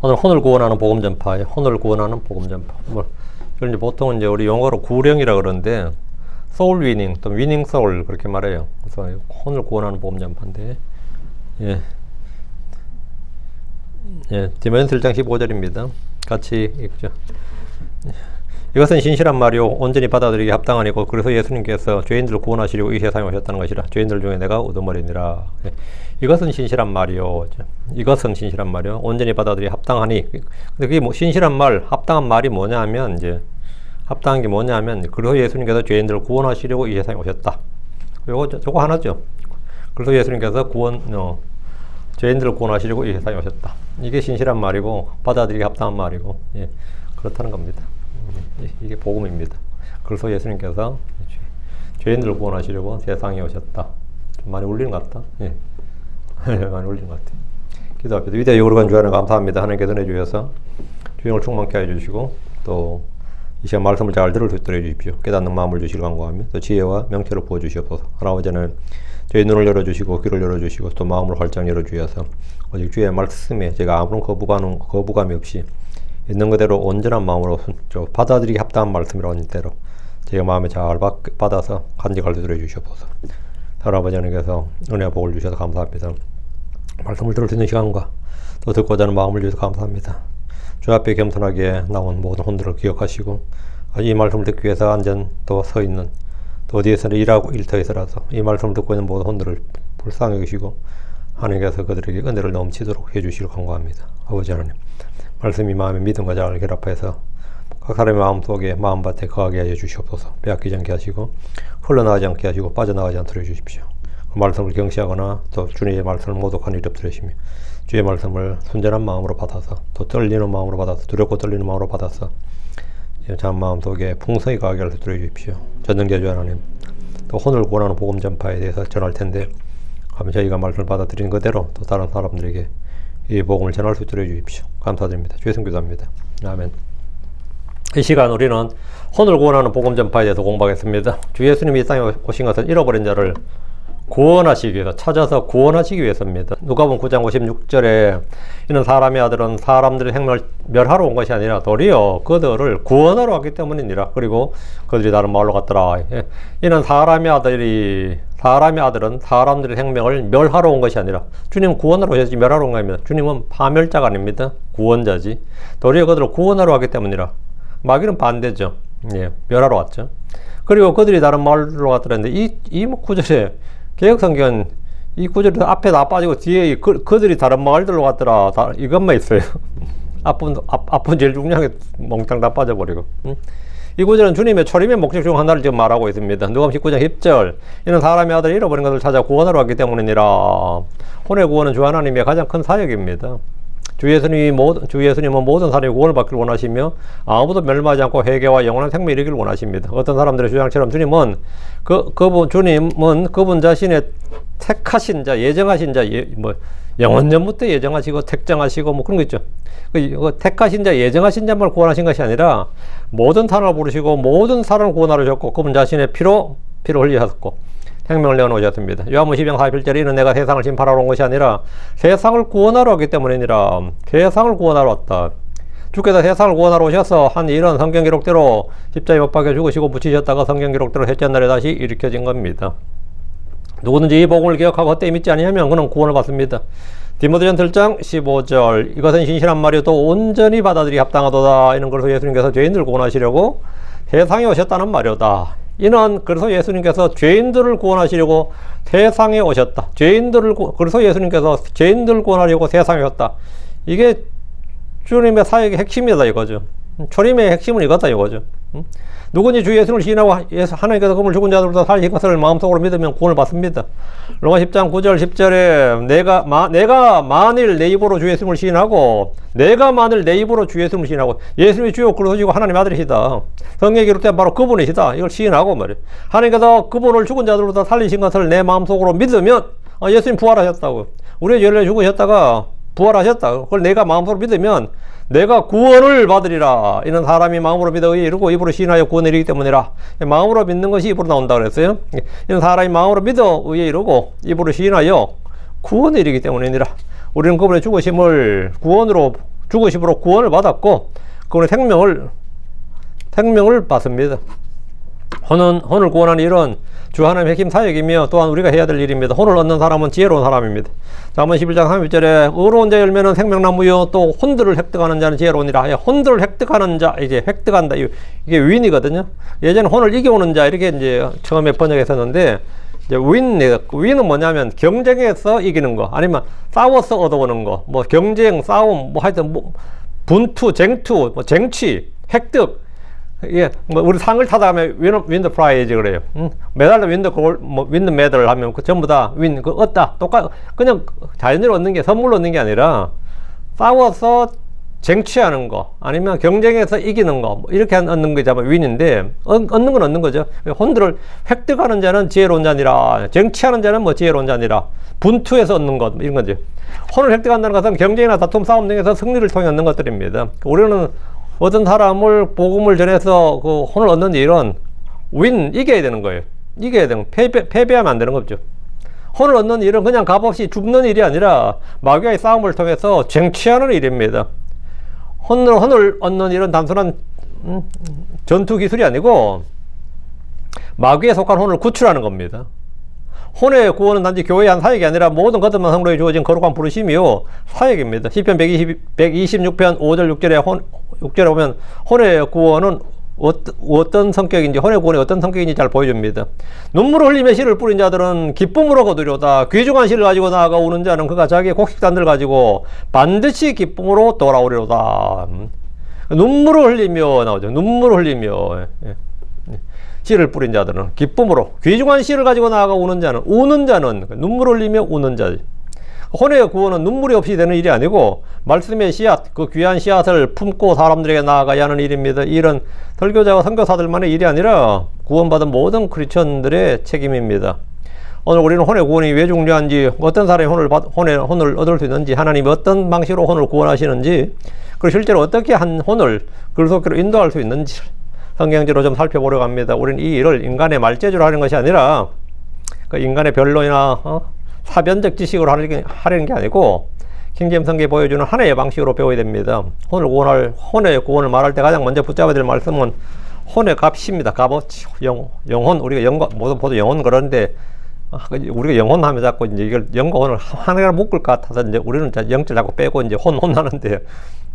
오늘 혼을 구원하는 복음 전파에 혼을 구원하는 복음 전파. 이걸 이제 보통 이제 우리 용어로 구령이라 그러는데 소울 위닝 또 위닝 소울 그렇게 말해요. 그래서 혼을 구원하는 복음 전파인데 디모데전서 1장 15절입니다. 같이 읽죠. 이것은 신실한 말이요 온전히 받아들이기 합당하니고 그래서 예수님께서 죄인들을 구원하시려고 이 세상에 오셨다는 것이라. 죄인들 중에 내가 우두머리니라. 이것은 신실한 말이요. 이것은 신실한 말이요 온전히 받아들이기 합당하니. 근데 그게 뭐 신실한 말, 합당한 말이 뭐냐면 이제 합당한 게 뭐냐면 그래서 예수님께서 죄인들을 구원하시려고 이 세상에 오셨다. 요거 하나죠. 그래서 예수님께서 죄인들을 구원하시려고 이 세상에 오셨다. 이게 신실한 말이고 받아들이기 합당한 말이고 그렇다는 겁니다. 이게 복음입니다. 그래서 예수님께서 죄인들을 구원하시려고 세상에 오셨다. 좀 많이 울리는 것 같다. 많이 울리는 것 같아요. 기도합시다. 위대하고 거룩한 주 하나님 감사합니다. 하나님께서 내주셔서 주님을 충만케 해주시고 또 이 시간 말씀을 잘 들을 수 있도록 해주십시오. 깨닫는 마음을 주시길 간구하며 또 지혜와 명철을 부어주시옵소서. 할아버지는 저희 눈을 열어주시고 귀를 열어주시고 또 마음을 활짝 열어주셔서 오직 주의 말씀에 제가 아무런 거부감이 없이 있는 그대로 온전한 마음으로 받아들이기 합당한 말씀이라고 하는 대로 제가 마음에 잘 받아서 간직할 수 있도록 해주시옵소서. 할아버지 하나님께서 은혜와 복을 주셔서 감사합니다. 말씀을 들을 수 있는 시간과 또 듣고자 하는 마음을 주셔서 감사합니다. 주 앞에 겸손하게 나온 모든 혼들을 기억하시고 이 말씀을 듣기 위해서 앉은 또 서 있는 또 어디에서는 일하고 일터에서라도 이 말씀을 듣고 있는 모든 혼들을 불쌍히 여기시고 하나님께서 그들에게 은혜를 넘치도록 해주시길 간구합니다. 아버지 하나님 말씀이 마음의 믿음과 자를 결합해서 각 사람의 마음속에 마음밭에 거하게 하여 주시옵소서. 빼앗기지 않게 하시고 흘러나가지 않게 하시고 빠져나가지 않도록 해주십시오. 그 말씀을 경시하거나 또 주님의 말씀을 모독하는 일이 없도록 하시며 주의 말씀을 순전한 마음으로 받아서 또 떨리는 마음으로 받아서 두렵고 떨리는 마음으로 받아서 참 마음속에 풍성히 거하게 할 수 있도록 해주십시오. 전능자주 하나님 또 혼을 구원하는 복음 전파에 대해서 전할 텐데 하면 저희가 말씀을 받아들이는 그대로 또 다른 사람들에게 이 복음을 전할 수 있도록 해주십시오. 감사드립니다. 주의 이름 기도합니다. 아멘. 이 시간 우리는 혼을 구원하는 복음 전파에 대해서 공부하겠습니다. 주 예수님이 이 땅에 오신 것은 잃어버린 자를 구원하시기 위해서 찾아서 구원하시기 위해서입니다. 누가복음 9장 56절에 이는 사람의 아들은 사람들의 생명을 멸하러 온 것이 아니라 도리어 그들을 구원하러 왔기 때문이니라. 그리고 그들이 다른 마을로 갔더라. 이는 사람의 아들은 사람들의 생명을 멸하러 온 것이 아니라 주님은 구원하러 오셨지 멸하러 온 거 아닙니다. 주님은 파멸자가 아닙니다. 구원자지. 도리어 그들을 구원하러 왔기 때문이라. 마귀는 반대죠. 멸하러 왔죠. 그리고 그들이 다른 마을로 갔더라는데 이 구절에 개혁성경 이 구절 앞에 다 빠지고 뒤에 그들이 다른 마을들로 갔더라 이것만 있어요. 앞은 제일 중요한 게 몽땅 다 빠져버리고. 이 구절은 주님의 초림의 목적 중 하나를 지금 말하고 있습니다. 누가복음 19장 10절 이는 사람의 아들이 잃어버린 것을 찾아 구원하러 왔기 때문이니라. 혼의 구원은 주 하나님의 가장 큰 사역입니다. 주 예수님은 모든 사람이 구원을 받기를 원하시며 아무도 멸망하지 않고 회개와 영원한 생명을 이루기를 원하십니다. 어떤 사람들의 주장처럼 주님은 그분 자신의 택하신 자, 예정하신 자, 영원 전부터 예정하시고 택정하시고 뭐 그런 거 있죠. 그 택하신 자, 예정하신 자만 구원하신 것이 아니라 모든 사람을 부르시고 모든 사람을 구원하러 오셨고 그분 자신의 피로 흘리셨고 생명을 내어놓으셨습니다. 요한복음 12장 41절에 이는 내가 세상을 심판하러 온 것이 아니라 세상을 구원하러 왔기 때문이니라. 세상을 구원하러 왔다. 주께서 세상을 구원하러 오셔서 한 일은 성경 기록대로 십자가에 못 박혀 죽으시고 묻히셨다가 성경 기록대로 셋째 날에 다시 일으켜진 겁니다. 누구든지 이 복음을 기억하고 헛되이 믿지 아니하면 그는 구원을 받습니다. 디모데전서 1장 15절 이것은 신실한 말이요 또 온전히 받아들이기 합당하도다. 이는 그래서 예수님께서 죄인들을 구원하시려고 세상에 오셨다는 말이오다. 이는 그래서 예수님께서 죄인들을 구원하시려고 세상에 오셨다. 그래서 예수님께서 죄인들을 구원하려고 세상에 오셨다. 이게 주님의 사역의 핵심이다 이거죠. 초림의 핵심은 이거다 이거죠. 누구든지 주 예수를 시인하고 하나님께서 그분을 죽은 자들로부터 살리신 것을 마음속으로 믿으면 구원을 받습니다. 로마 10장 9절 10절에 내가 만일 내 입으로 주 예수를 시인하고 예수님이 주요 그리스도시고 하나님의 아들이시다. 성경에 기록된 바로 그분이시다. 이걸 시인하고 말이에요. 하나님께서 그분을 죽은 자들로부터 살리신 것을 내 마음속으로 믿으면 예수님 부활하셨다고. 우리의 죄를 죽으셨다가 부활하셨다. 그걸 내가 마음속으로 믿으면 내가 구원을 받으리라. 이는 사람이 마음으로 믿어 의에 이르고 입으로 시인하여 구원을 이르기 때문이라. 마음으로 믿는 것이 입으로 나온다 그랬어요. 이는 사람이 마음으로 믿어 의에 이르고 입으로 시인하여 구원을 이르기 때문이니라. 우리는 그분의 죽으심을 구원으로 죽으심으로 구원을 받았고 그분의 생명을 받습니다. 혼을 구원하는 일은 주 하나님의 핵심 사역이며 또한 우리가 해야 될 일입니다. 혼을 얻는 사람은 지혜로운 사람입니다. 잠언 11장 31절에 의로운 자 열매는 생명나무요 또 혼들을 획득하는 자는 지혜로우니라. 혼들을 획득하는 자, 이제 획득한다. 이게 윈이거든요. 예전에 혼을 이겨오는 자 이렇게 이제 처음에 번역했었는데 이제 윈은 뭐냐면 경쟁에서 이기는 거 아니면 싸워서 얻어오는 거 뭐 경쟁, 싸움, 뭐 하여튼 뭐 분투, 쟁투, 뭐 쟁취, 획득. 예, 뭐 우리 상을 타다 하면 윈 더 프라이즈 그래요. 메달도 윈 더 메달 하면 그 전부 다 그 얻다. 그냥 자연적으로 얻는 게 선물로 얻는 게 아니라 싸워서 쟁취하는 거 아니면 경쟁에서 이기는 거 뭐 이렇게 얻는 게 잡아 윈인데 얻는 건 얻는 거죠. 혼들을 획득하는 자는 지혜로운 자니라. 쟁취하는 자는 뭐 지혜로운 자니라. 분투에서 얻는 것 이런 거죠. 혼을 획득한다는 것은 경쟁이나 다툼, 싸움 등에서 승리를 통해 얻는 것들입니다. 우리는 어떤 사람을 복음을 전해서 그 혼을 얻는 일은 이겨야 되는 거예요. 이겨야 되는 패배하면 안 되는 거죠. 혼을 얻는 일은 그냥 값없이 죽는 일이 아니라 마귀와의 싸움을 통해서 쟁취하는 일입니다. 혼을 얻는 일은 단순한 전투 기술이 아니고 마귀에 속한 혼을 구출하는 겁니다. 혼의 구원은 단지 교회의 한 사역이 아니라 모든 것들만 성도에 주어진 거룩한 부르심이요 사역입니다. 시편 126편 5절 6절에 보면 혼의 구원은 어떤 성격인지, 혼의 구원이 어떤 성격인지 잘 보여줍니다. 눈물을 흘리며 씨를 뿌린 자들은 기쁨으로 거두려다. 귀중한 씨를 가지고 나아가 오는 자는 그가 자기의 곡식단들을 가지고 반드시 기쁨으로 돌아오리로다. 눈물을 흘리며 나오죠. 눈물을 흘리며 씨를 뿌린 자들은 기쁨으로, 귀중한 씨를 가지고 나아가 우는 자는 눈물을 흘리며 우는 자지. 혼의 구원은 눈물이 없이 되는 일이 아니고 말씀의 씨앗, 그 귀한 씨앗을 품고 사람들에게 나아가야 하는 일입니다. 이 일은 설교자와 선교사들만의 일이 아니라 구원받은 모든 크리스천들의 책임입니다. 오늘 우리는 혼의 구원이 왜 중요한지, 어떤 사람이 혼을 얻을 수 있는지, 하나님이 어떤 방식으로 혼을 구원하시는지, 그리고 실제로 어떻게 한 혼을 그리스도께로 인도할 수 있는지 성경적으로 좀 살펴보려고 합니다. 우리는 이 일을 인간의 말재주로 하는 것이 아니라 그 인간의 변론이나 사변적 지식으로 하려는 게 아니고 킹제임스 성경이 보여주는 하나의 방식으로 배워야 됩니다. 혼의 구원을 말할 때 가장 먼저 붙잡아야 될 말씀은 혼의 값입니다. 값어치, 영혼, 우리가 모두 영혼 그러는데 우리가 영혼 하면 자꾸 이제 이걸 영과 혼을 하나로 묶을 것 같아서 이제 우리는 영절 자꾸 빼고 이제 혼 하는데,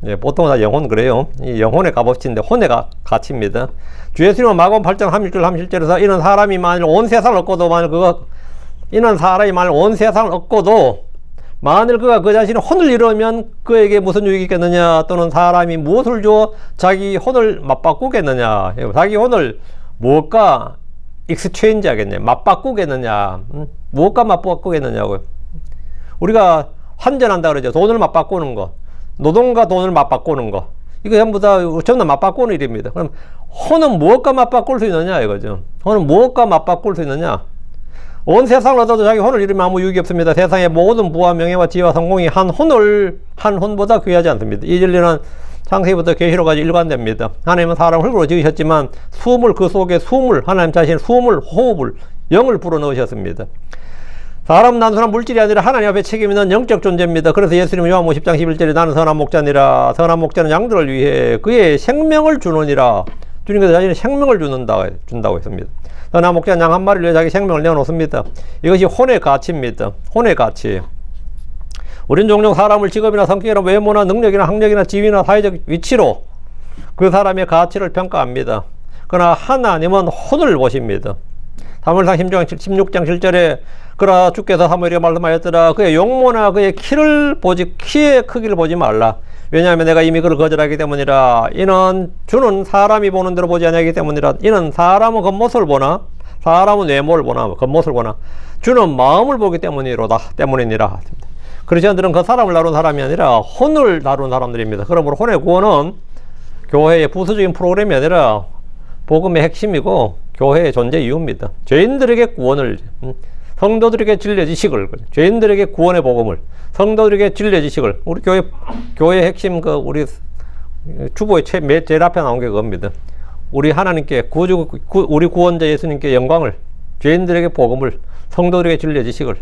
예, 보통 다 영혼 그래요. 이 영혼의 값어치인데 혼의 가치입니다. 주 예수님은 마가복음 8장 31절 37절에서 이는 사람이 만일 온 세상을 얻고도 만일 그가 그 자신의 혼을 잃으면 그에게 무슨 유익이 있겠느냐, 또는 사람이 무엇을 주어 자기 혼을 맞바꾸겠느냐. 자기 혼을 무엇과 익스체인지 하겠냐, 맞바꾸겠느냐, 무엇과 맞바꾸겠느냐고요. 우리가 환전한다 그러죠. 돈을 맞바꾸는 거, 노동과 돈을 맞바꾸는 거, 이거 전부 다 맞바꾸는 일입니다. 그럼 혼은 무엇과 맞바꿀 수 있느냐 이거죠. 혼은 무엇과 맞바꿀 수 있느냐. 온 세상을 얻어도 자기 혼을 잃으면 아무 유익이 없습니다. 세상의 모든 부와 명예와 지혜와 성공이 한 혼보다 귀하지 않습니다. 이 진리는 창세기부터 계시록까지 일관됩니다. 하나님은 사람을 흙으로 지으셨지만 그 속에 하나님 자신의 호흡을, 영을 불어넣으셨습니다. 사람은 단순한 물질이 아니라 하나님 앞에 책임 있는 영적 존재입니다. 그래서 예수님은 요한복음 10장 11절에 나는 선한 목자니라. 선한 목자는 양들을 위해 그의 생명을 주느니라. 주님께서 자신의 생명을 준다고 했습니다. 선한 목자는 양 한 마리를 위해 자기 생명을 내어놓습니다. 이것이 혼의 가치입니다. 혼의 가치. 우린 종종 사람을 직업이나 성격이나 외모나 능력이나 학력이나 지위나 사회적 위치로 그 사람의 가치를 평가합니다. 그러나 하나님은 혼을 보십니다. 사무엘상 16장 7절에 그러나 주께서 사무엘에게 말씀하였더라. 그의 용모나 그의 키의 크기를 보지 말라. 왜냐하면 내가 이미 그를 거절하기 때문이라. 이는 주는 사람이 보는 대로 보지 아니하기 때문이라. 이는 사람은 겉모습을 보나 사람은 외모를 보나 겉모습을 보나 주는 마음을 보기 때문이니라. 크리스천들은 그 사람을 다룬 사람이 아니라 혼을 다룬 사람들입니다. 그러므로 혼의 구원은 교회의 부수적인 프로그램이 아니라 복음의 핵심이고 교회의 존재 이유입니다. 죄인들에게 구원을, 성도들에게 진리의 지식을, 죄인들에게 구원의 복음을, 성도들에게 진리의 지식을, 우리 교회의 핵심, 우리 주보의 제일 앞에 나온 게 그겁니다. 우리 하나님께 우리 구원자 예수님께 영광을, 죄인들에게 복음을, 성도들에게 진리의 지식을.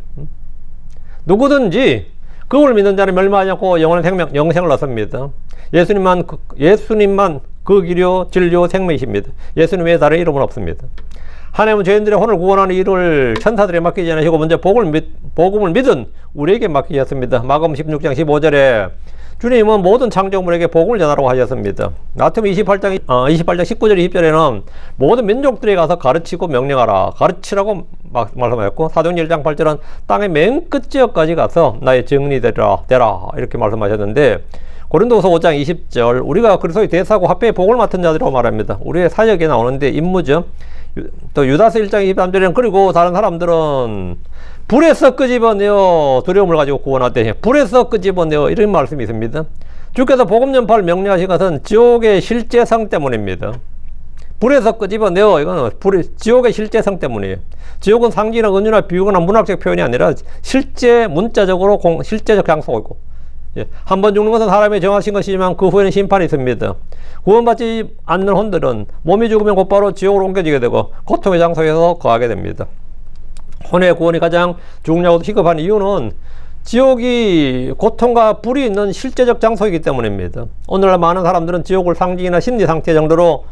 누구든지 그걸 믿는 자는 멸망하지 않고 영원한 생명, 영생을 얻습니다. 예수님만 그 길이요 진리요 생명이십니다. 예수님 외에 다른 이름은 없습니다. 하나님은 죄인들의 혼을 구원하는 일을 천사들에 맡기지 않으시고 먼저 복음을 믿은 우리에게 맡기셨습니다. 마가복음 16장 15절에 주님은 모든 창조물에게 복음을 전하라고 하셨습니다. 마태복음 28장 19절 20절에는 모든 민족들에 가서 가르치고 명령하라, 가르치라고 말씀하셨고, 사도행전 1장 8절은 땅의 맨 끝 지역까지 가서 나의 증인되라 이렇게 말씀하셨는데, 고린도후서 5장 20절 우리가 그리스도의 대사고 합회의 복을 맡은 자들이라고 말합니다. 우리의 사역에 나오는데 임무죠. 또 유다서 1장 23절에는 그리고 다른 사람들은 불에서 끄집어내어 두려움을 가지고 구원하되 불에서 끄집어내어 이런 말씀이 있습니다. 주께서 복음 전파를 명령하신 것은 지옥의 실제성 때문입니다. 불에서 끄집어내어 이거는 지옥의 실제성 때문이에요. 지옥은 상징이나 은유나 비유거나 문학적 표현이 아니라 실제 문자적으로 실제적 장소이고, 한 번 죽는 것은 사람이 정하신 것이지만 그 후에는 심판이 있습니다. 구원받지 않는 혼들은 몸이 죽으면 곧바로 지옥으로 옮겨지게 되고 고통의 장소에서 거하게 됩니다. 혼의 구원이 가장 중요하고 시급한 이유는 지옥이 고통과 불이 있는 실제적 장소이기 때문입니다. 오늘날 많은 사람들은 지옥을 상징이나 심리 상태 정도로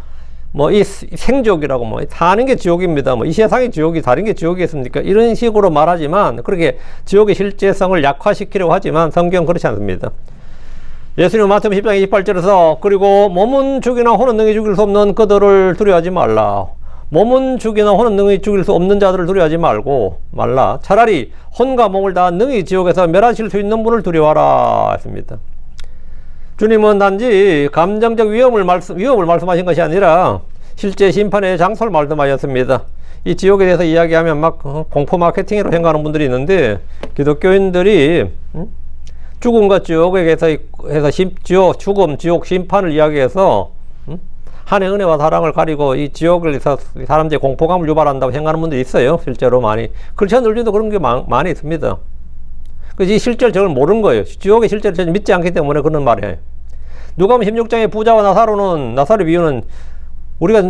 이 생지옥이라고 사는 게 지옥입니다. 이 세상이 지옥이 다른 게 지옥이겠습니까? 이런 식으로 말하지만 그렇게 지옥의 실제성을 약화시키려고 하지만 성경은 그렇지 않습니다. 예수님은 마태복음 10장 28절에서 그리고 몸은 죽이나 혼은 능히 죽일 수 없는 그들을 두려워하지 말라. 몸은 죽이나 혼은 능히 죽일 수 없는 자들을 두려워하지 말라. 차라리 혼과 몸을 다 능히 지옥에서 멸하실 수 있는 분을 두려워하라 했습니다. 주님은 단지 감정적 위협을 말씀하신 것이 아니라 실제 심판의 장소를 말씀하셨습니다. 이 지옥에 대해서 이야기하면 공포 마케팅으로 생각하는 분들이 있는데, 기독교인들이 죽음과 지옥에 대해서 죽음, 지옥, 심판을 이야기해서 하나님의 은혜와 사랑을 가리고 이 지옥에서 사람들의 공포감을 유발한다고 생각하는 분들이 있어요. 실제로 많이. 크리스천들 중에도 그런 게 많이 있습니다. 그래서 이 실제를 저걸 모르는 거예요. 지옥의 실제를 전혀 믿지 않기 때문에 그런 말이에요. 누가복음 16장의 부자와 나사로의 비유는 우리가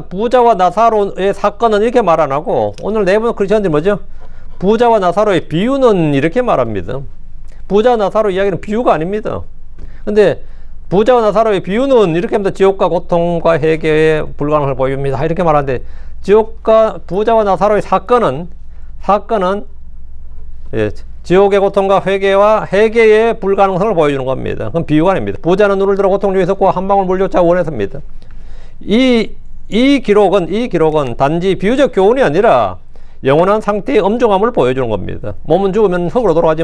부자와 나사로의 사건은 이렇게 말 안 하고, 오늘 내부는 크리스천들이 뭐죠? 부자와 나사로의 비유는 이렇게 말합니다. 부자와 나사로 이야기는 비유가 아닙니다. 근데 부자와 나사로의 비유는 이렇게 합니다. 지옥과 고통과 해계의 불가능을 보입니다. 이렇게 말하는데, 부자와 나사로의 사건은 지옥의 고통과 해계의 불가능성을 보여주는 겁니다. 그건 비유가 아닙니다. 부자는 눈을 들어 고통 중에 있었고 한 방울 물 조차 원했습니다. 이 기록은 단지 비유적 교훈이 아니라 영원한 상태의 엄중함을 보여주는 겁니다. 몸은 죽으면 흙으로 돌아가지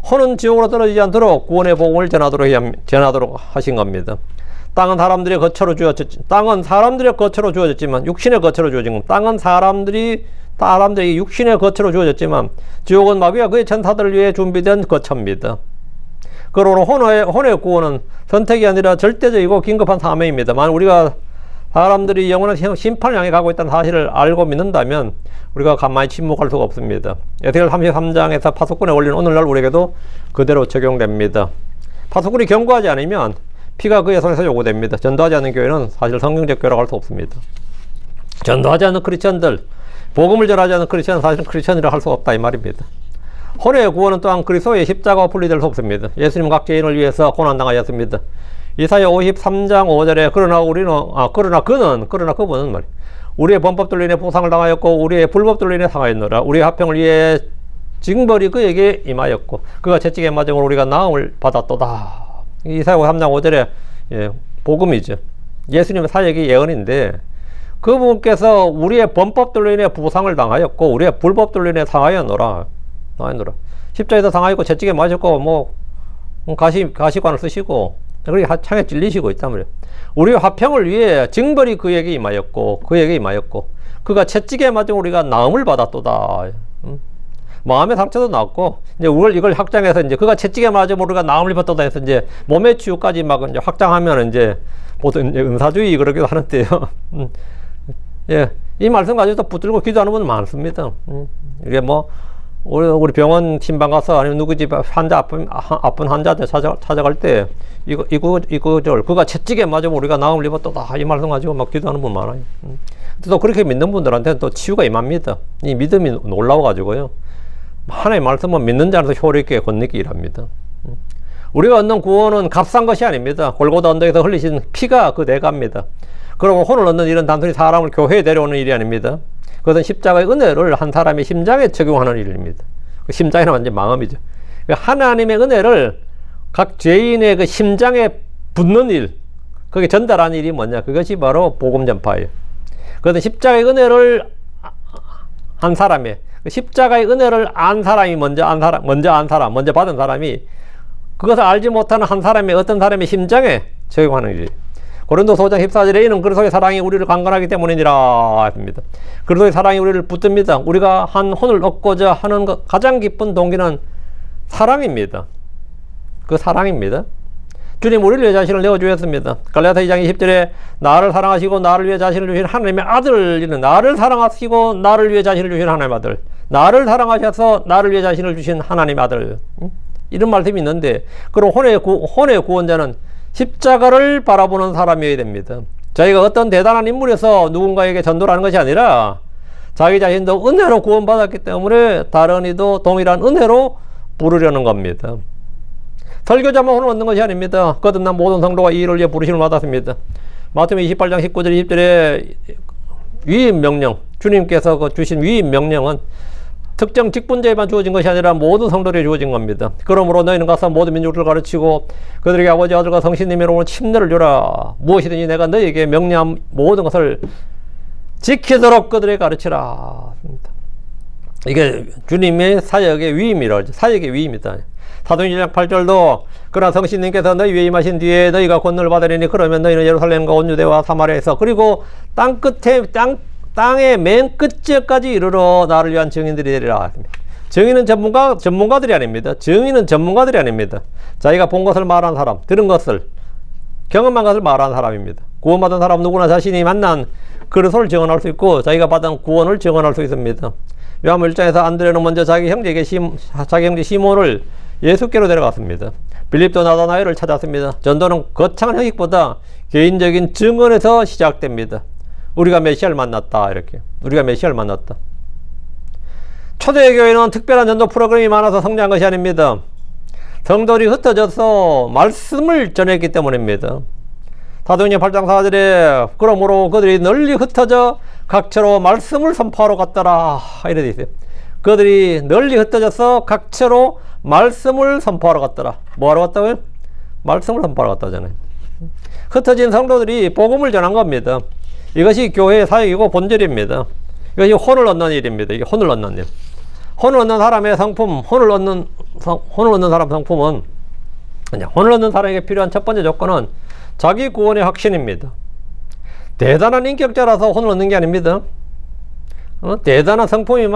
혼은 지옥으로 떨어지지 않도록 구원의 복음을 전하도록 하신 겁니다. 땅은 사람들의 거처로 주어졌지만 육신의 거처로 주어진 겁니다. 땅은 사람들이 육신의 거처로 주어졌지만 지옥은 마귀와 그의 천사들을 위해 준비된 거처입니다. 그러므로 혼의 구원은 선택이 아니라 절대적이고 긴급한 사명입니다. 만약 우리가 사람들이 영원한 심판을 향해 가고 있다는 사실을 알고 믿는다면 우리가 가만히 침묵할 수가 없습니다. 에스겔 33장에서 파수꾼에 올린 오늘날 우리에게도 그대로 적용됩니다. 파수꾼이 경고하지 않으면 피가 그의 손에서 요구됩니다. 전도하지 않는 교회는 사실 성경적 교회라고 할 수 없습니다. 전도하지 않는 크리스천들, 복음을 전하지 않는 크리스천은 사실은 크리스천이라 할 수 없다 이 말입니다. 혼의 구원은 또한 그리스도의 십자가와 분리될 수 없습니다. 예수님 각 개인을 위해서 고난당하셨습니다. 이사야 53장 5절에 그러나 그분은 말이야. 우리의 범법들로 인해 보상을 당하였고 우리의 불법들로 인해 상하였노라. 우리의 화평을 위해 징벌이 그에게 임하였고 그가 채찍에 맞음으로 우리가 나음을 받았도다. 이사야 53장 5절에 복음이죠. 예수님의 사역이 예언인데 그분께서 우리의 범법들로 인해 부상을 당하였고 우리의 불법들로 인해 상하였노라. 십자에서 상하였고 채찍에 맞았고 가시관을 쓰시고 그렇게 창에 찔리시고 있단 말이에요. 우리의 화평을 위해 징벌이 그에게 임하였고 그가 채찍에 맞은 우리가 나음을 받았도다. 마음의 상처도 났고 이제 이걸 확장해서 이제 그가 채찍에 맞으면 우리가 나음을 받았다 해서 이제 몸의 치유까지 막 이제 확장하면 이제 보통 이제 은사주의 그러기도 하는데요. 이 말씀 가지고 붙들고 기도하는 분은 많습니다. 이게 우리 병원 신방 가서 아니면 누구 집 아픈 환자들 찾아갈 때 그가 채찍에 맞으면 우리가 나음을 입었다 이 말씀 가지고 막 기도하는 분 많아요. 또 그렇게 믿는 분들한테는 또 치유가 임합니다. 이 믿음이 놀라워 가지고요. 하나님의 말씀은 믿는 자로서 효력 있게 건네기 일합니다. 우리가 얻는 구원은 값싼 것이 아닙니다. 골고다 언덕에서 흘리신 피가 그 대가입니다. 그리고 혼을 얻는 일은 단순히 사람을 교회에 데려오는 일이 아닙니다. 그것은 십자가의 은혜를 한 사람의 심장에 적용하는 일입니다. 그 심장이란 완전 마음이죠. 하나님의 은혜를 각 죄인의 그 심장에 붓는 일, 그게 전달하는 일이 뭐냐? 그것이 바로 복음 전파예요. 그것은 십자가의 은혜를 한 사람의, 십자가의 은혜를 안 사람이 먼저 받은 사람이 그것을 알지 못하는 한 사람의 어떤 사람의 심장에 적용하는 일이에요. 고린도서 5장 14절에 이는 그리스도의 사랑이 우리를 강건하기 때문이니라 했습니다. 그리스도의 사랑이 우리를 붙듭니다. 우리가 한 혼을 얻고자 하는 가장 깊은 동기는 사랑입니다. 그 사랑입니다. 주님 우리를 위해 자신을 내어주셨습니다. 갈라디아 2장 20절에 나를 사랑하시고 나를 위해 자신을 주신 하나님의 아들이는 나를 사랑하시고 나를 위해 자신을 주신 하나님의 아들, 나를 사랑하셔서 나를 위해 자신을 주신 하나님의 아들, 이런 말씀이 있는데, 그럼 혼의 구원자는 십자가를 바라보는 사람이어야 됩니다. 자기가 어떤 대단한 인물에서 누군가에게 전도를 하는 것이 아니라 자기 자신도 은혜로 구원받았기 때문에 다른 이도 동일한 은혜로 부르려는 겁니다. 설교자만 혼을 얻는 것이 아닙니다. 거듭난 모든 성도가 이 일을 위해 부르심을 받았습니다. 마태복음 28장 19절 20절에 위임 명령, 주님께서 주신 위임 명령은 특정 직분자에만 주어진 것이 아니라 모든 성도들에게 주어진 겁니다. 그러므로 너희는 가서 모든 민족들을 가르치고 그들에게 아버지 아들과 성신님의 이름으로 침례를 주라. 무엇이든지 내가 너희에게 명령한 모든 것을 지키도록 그들에게 가르치라. 이게 주님의 사역의 위임이라고 하죠. 사역의 위임이다. 사도행전 1장 8절도 그러나 성신님께서 너희 위에 임하신 뒤에 너희가 권능을 받으리니 그러면 너희는 예루살렘과 온 유대와 사마리아에서 그리고 땅의 맨 끝에까지 이르러 나를 위한 증인들이 되리라. 증인은 전문가들이 아닙니다. 증인은 전문가들이 아닙니다. 자기가 본 것을 말하는 사람, 들은 것을, 경험한 것을 말하는 사람입니다. 구원받은 사람 누구나 자신이 만난 그리스도를 증언할 수 있고 자기가 받은 구원을 증언할 수 있습니다. 요한복음 1장에서 안드레는 먼저 자기 형제 시몬을 예수께로 데려갔습니다. 빌립도 나다나엘을 찾았습니다. 전도는 거창한 형식보다 개인적인 증언에서 시작됩니다. 우리가 메시아를 만났다. 이렇게 우리가 메시아를 만났다. 초대교회는 특별한 전도 프로그램이 많아서 성장한 것이 아닙니다. 성도들이 흩어져서 말씀을 전했기 때문입니다. 사도행전 8장 4절에 그러므로 그들이 널리 흩어져 각처로 말씀을 선포하러 갔더라. 이래 돼 있어요. 그들이 널리 흩어져서 각처로 말씀을 선포하러 갔더라. 뭐하러 갔다고요? 말씀을 선포하러 갔다잖아요. 흩어진 성도들이 복음을 전한 겁니다. 이것이 교회의 사역이고 본질입니다. 이것이 혼을 얻는 일입니다. 이게 혼을 얻는 일. 혼을 얻는 사람의 성품, 혼을 얻는 사람 성품은, 혼을 얻는 사람에게 필요한 첫 번째 조건은 자기 구원의 확신입니다. 대단한 인격자라서 혼을 얻는 게 아닙니다. 대단한 성품이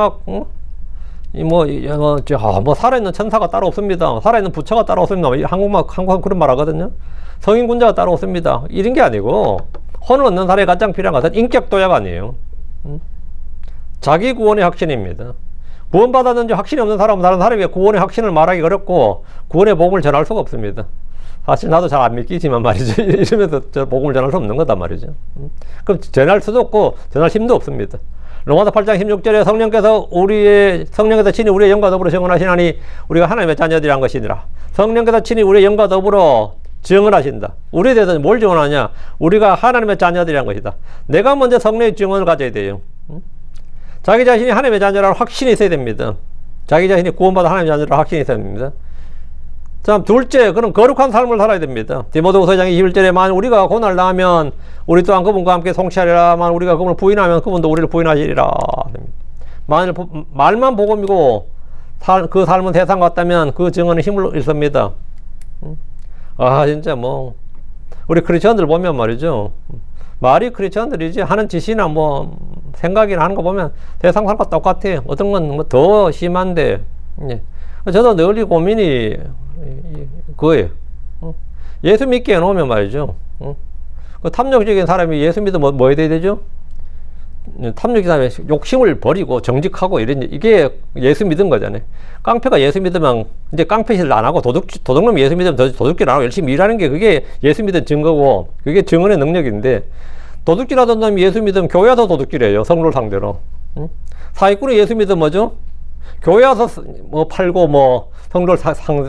살아있는 천사가 따로 없습니다. 살아있는 부처가 따로 없습니다. 한국은 그런 말 하거든요. 성인군자가 따로 없습니다. 이런 게 아니고, 혼을 얻는 사람이 가장 필요한 것은 인격 도약 아니에요. 자기 구원의 확신입니다. 구원받았는지 확신이 없는 사람은 다른 사람에게 구원의 확신을 말하기 어렵고 구원의 복음을 전할 수가 없습니다. 사실 나도 잘 안 믿기지만 말이죠. 이러면서 저 복음을 전할 수 없는 거단 말이죠. 그럼 전할 수도 없고 전할 힘도 없습니다. 로마서 8장 16절에 성령께서 친히 우리의 영과 더불어 증언하시나니 우리가 하나님의 자녀들이란 것이니라. 성령께서 친히 우리의 영과 더불어 증언하신다. 우리에 대해서 뭘 증언하냐? 우리가 하나님의 자녀들이란 것이다. 내가 먼저 성령의 증언을 가져야 돼요. 자기 자신이 하나님의 자녀라는 확신이 있어야 됩니다. 자기 자신이 구원받아 하나님의 자녀라는 확신이 있어야 됩니다. 자, 둘째, 그럼 거룩한 삶을 살아야 됩니다. 디모데후서 2장 21절에 만일 우리가 고난을 당하면 우리 또한 그분과 함께 성취하리라. 만일 우리가 그분을 부인하면 그분도 우리를 부인하시리라. 만일 말만 복음이고 그 삶은 세상 같다면 그 증언은 힘을 잃습니다. 진짜 우리 크리스천들 보면 말이죠. 말이 크리스천들이지 하는 짓이나 생각이나 하는 거 보면 세상 사람과 똑같아요. 어떤 건 더 심한데, 저도 늘 고민이 그거예요. 예수 믿게 해놓으면 말이죠. 그 탐욕적인 사람이 예수 믿으면 뭐 해야 되죠? 탐욕적인 사람이 욕심을 버리고 정직하고 이게 예수 믿은 거잖아요. 깡패가 예수 믿으면 이제 깡패짓을 안 하고 도둑놈이 예수 믿으면 도둑질 안 하고 열심히 일하는 게 그게 예수 믿은 증거고 그게 증언의 능력인데, 도둑질하던 놈이 예수 믿으면 교회가 더 도둑질해요. 성도를 상대로. 사기꾼이 예수 믿으면 뭐죠? 교회 와서 뭐 팔고 뭐 성도를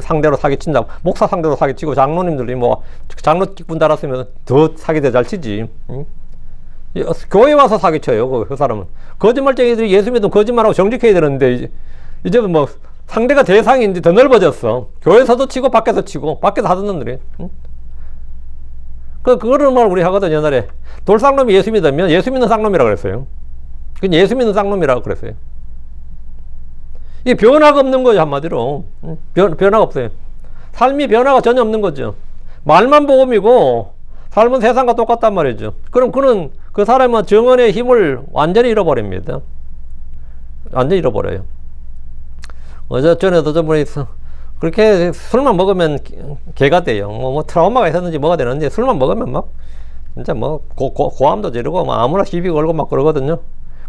상대로 사기친다. 목사 상대로 사기치고 장로님들이 뭐 장로직분 달았으면 더 사기대 잘 치지. 응? 교회 와서 사기쳐요. 그 사람은. 거짓말쟁이들이 예수 믿으면 거짓말하고 정직해야 되는데 이제 뭐 상대가 대상이 이제 더 넓어졌어. 교회에서도 치고 밖에서 치고 밖에서 하던 놈들이. 응? 그거를 말 우리 하거든. 옛날에 돌쌍놈이 예수 믿으면 예수 믿는 쌍놈이라고 그랬어요. 그건 예수 믿는 쌍놈이라고 그랬어요. 이게 변화가 없는 거죠. 한마디로. 변화가 없어요. 삶이 변화가 전혀 없는 거죠. 말만 복음이고 삶은 세상과 똑같단 말이죠. 그럼 그 사람은 정언의 힘을 완전히 잃어버립니다. 완전히 잃어버려요. 어제 전에도 저번에 그렇게 술만 먹으면 개가 돼요. 뭐 트라우마가 있었는지 뭐가 되는지 술만 먹으면 막 진짜 뭐 고함도 지르고 뭐 아무나 시비 걸고 막 그러거든요.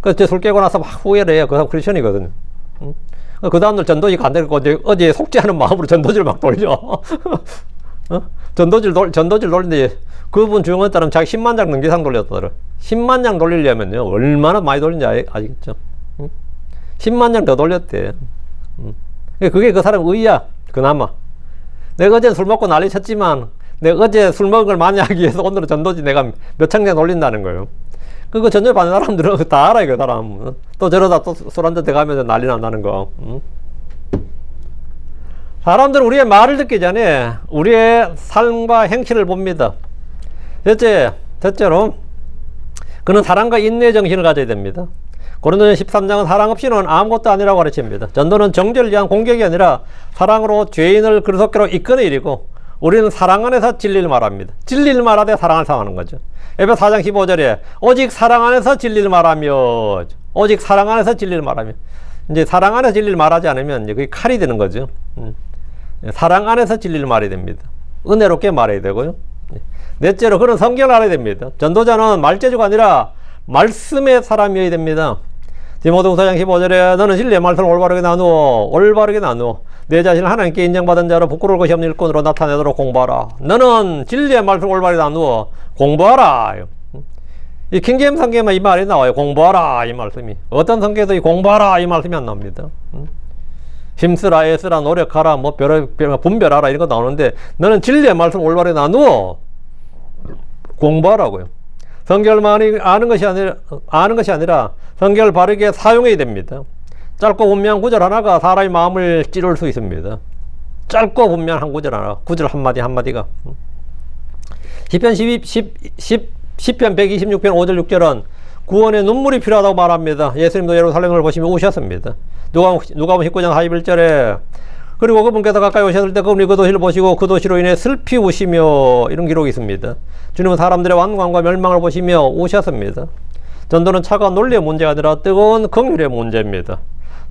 그래서 제 술 깨고 나서 막 후회를 해요. 그 사람 크리스천이거든요. 그 다음날 전도지 간다고 어제 속죄하는 마음으로 전도지를 막 돌려. 전도지를 돌리는데 그분 중에 따르면 자기 10만 장 넘게 이상 돌렸더라. 10만 장 돌리려면요 얼마나 많이 돌린지 아시겠죠? 10만 장 더 돌렸대. 그게 그 사람 의야. 그나마 내가 어제 술 먹고 난리 쳤지만 내가 어제 술 먹은 걸 많이 하기 위해서 오늘은 전도지 내가 몇천 장 돌린다는 거예요. 그거 전혀 받는 사람들은 다 알아요. 그 사람 또 저러다 또 술 한잔 대가면 난리 난다는 거. 사람들은 우리의 말을 듣기 전에 우리의 삶과 행실을 봅니다. 첫째로 그는 사랑과 인내의 정신을 가져야 됩니다. 고린도전 13장은 사랑 없이는 아무것도 아니라고 가르칩니다. 전도는 정죄를 위한 공격이 아니라 사랑으로 죄인을 그리스도께로 이끄는 일이고 우리는 사랑 안에서 진리를 말합니다. 진리를 말하되 사랑을 상하는 거죠. 에베소 4장 15절에 오직 사랑 안에서 진리를 말하며 오직 사랑 안에서 진리를 말하며 이제 사랑 안에서 진리를 말하지 않으면 이제 그게 칼이 되는 거죠. 사랑 안에서 진리를 말해야 됩니다. 은혜롭게 말해야 되고요. 넷째로 그는 성경을 알아야 됩니다. 전도자는 말재주가 아니라 말씀의 사람이어야 됩니다. 디모데후서 4장 15절에 너는 진리의 말씀을 올바르게 나누어 내 자신을 하나님께 인정받은 자로 부끄러울 것이 없는 일꾼으로 나타내도록 공부하라. 너는 진리의 말씀을 올바르게 나누어 공부하라. 이 킹제임스 성경에만 이 말이 나와요. 공부하라 이 말씀이. 어떤 성경에도 이 공부하라 이 말씀이 안 나옵니다. 힘쓰라 애쓰라 노력하라 뭐 분별하라 이런 거 나오는데 너는 진리의 말씀을 올바르게 나누어 공부하라고요. 성경을 많이 아는 것이 아니라 성경을 바르게 사용해야 됩니다. 짧고 분명한 구절 하나가 사람의 마음을 찌를 수 있습니다. 짧고 분명한 한 구절 하나, 구절 한마디 한마디가. 시편 126편 5절 6절은 구원의 눈물이 필요하다고 말합니다. 예수님도 예루살렘을 보시며 우셨습니다. 누가복음 19장 41절에 그리고 그분께서 가까이 오셨을 때 그분이 그 도시를 보시고 그 도시로 인해 슬피 우시며 이런 기록이 있습니다. 주님은 사람들의 완강과 멸망을 보시며 우셨습니다. 전도는 차가운 논리의 문제가 아니라 뜨거운 긍휼의 문제입니다.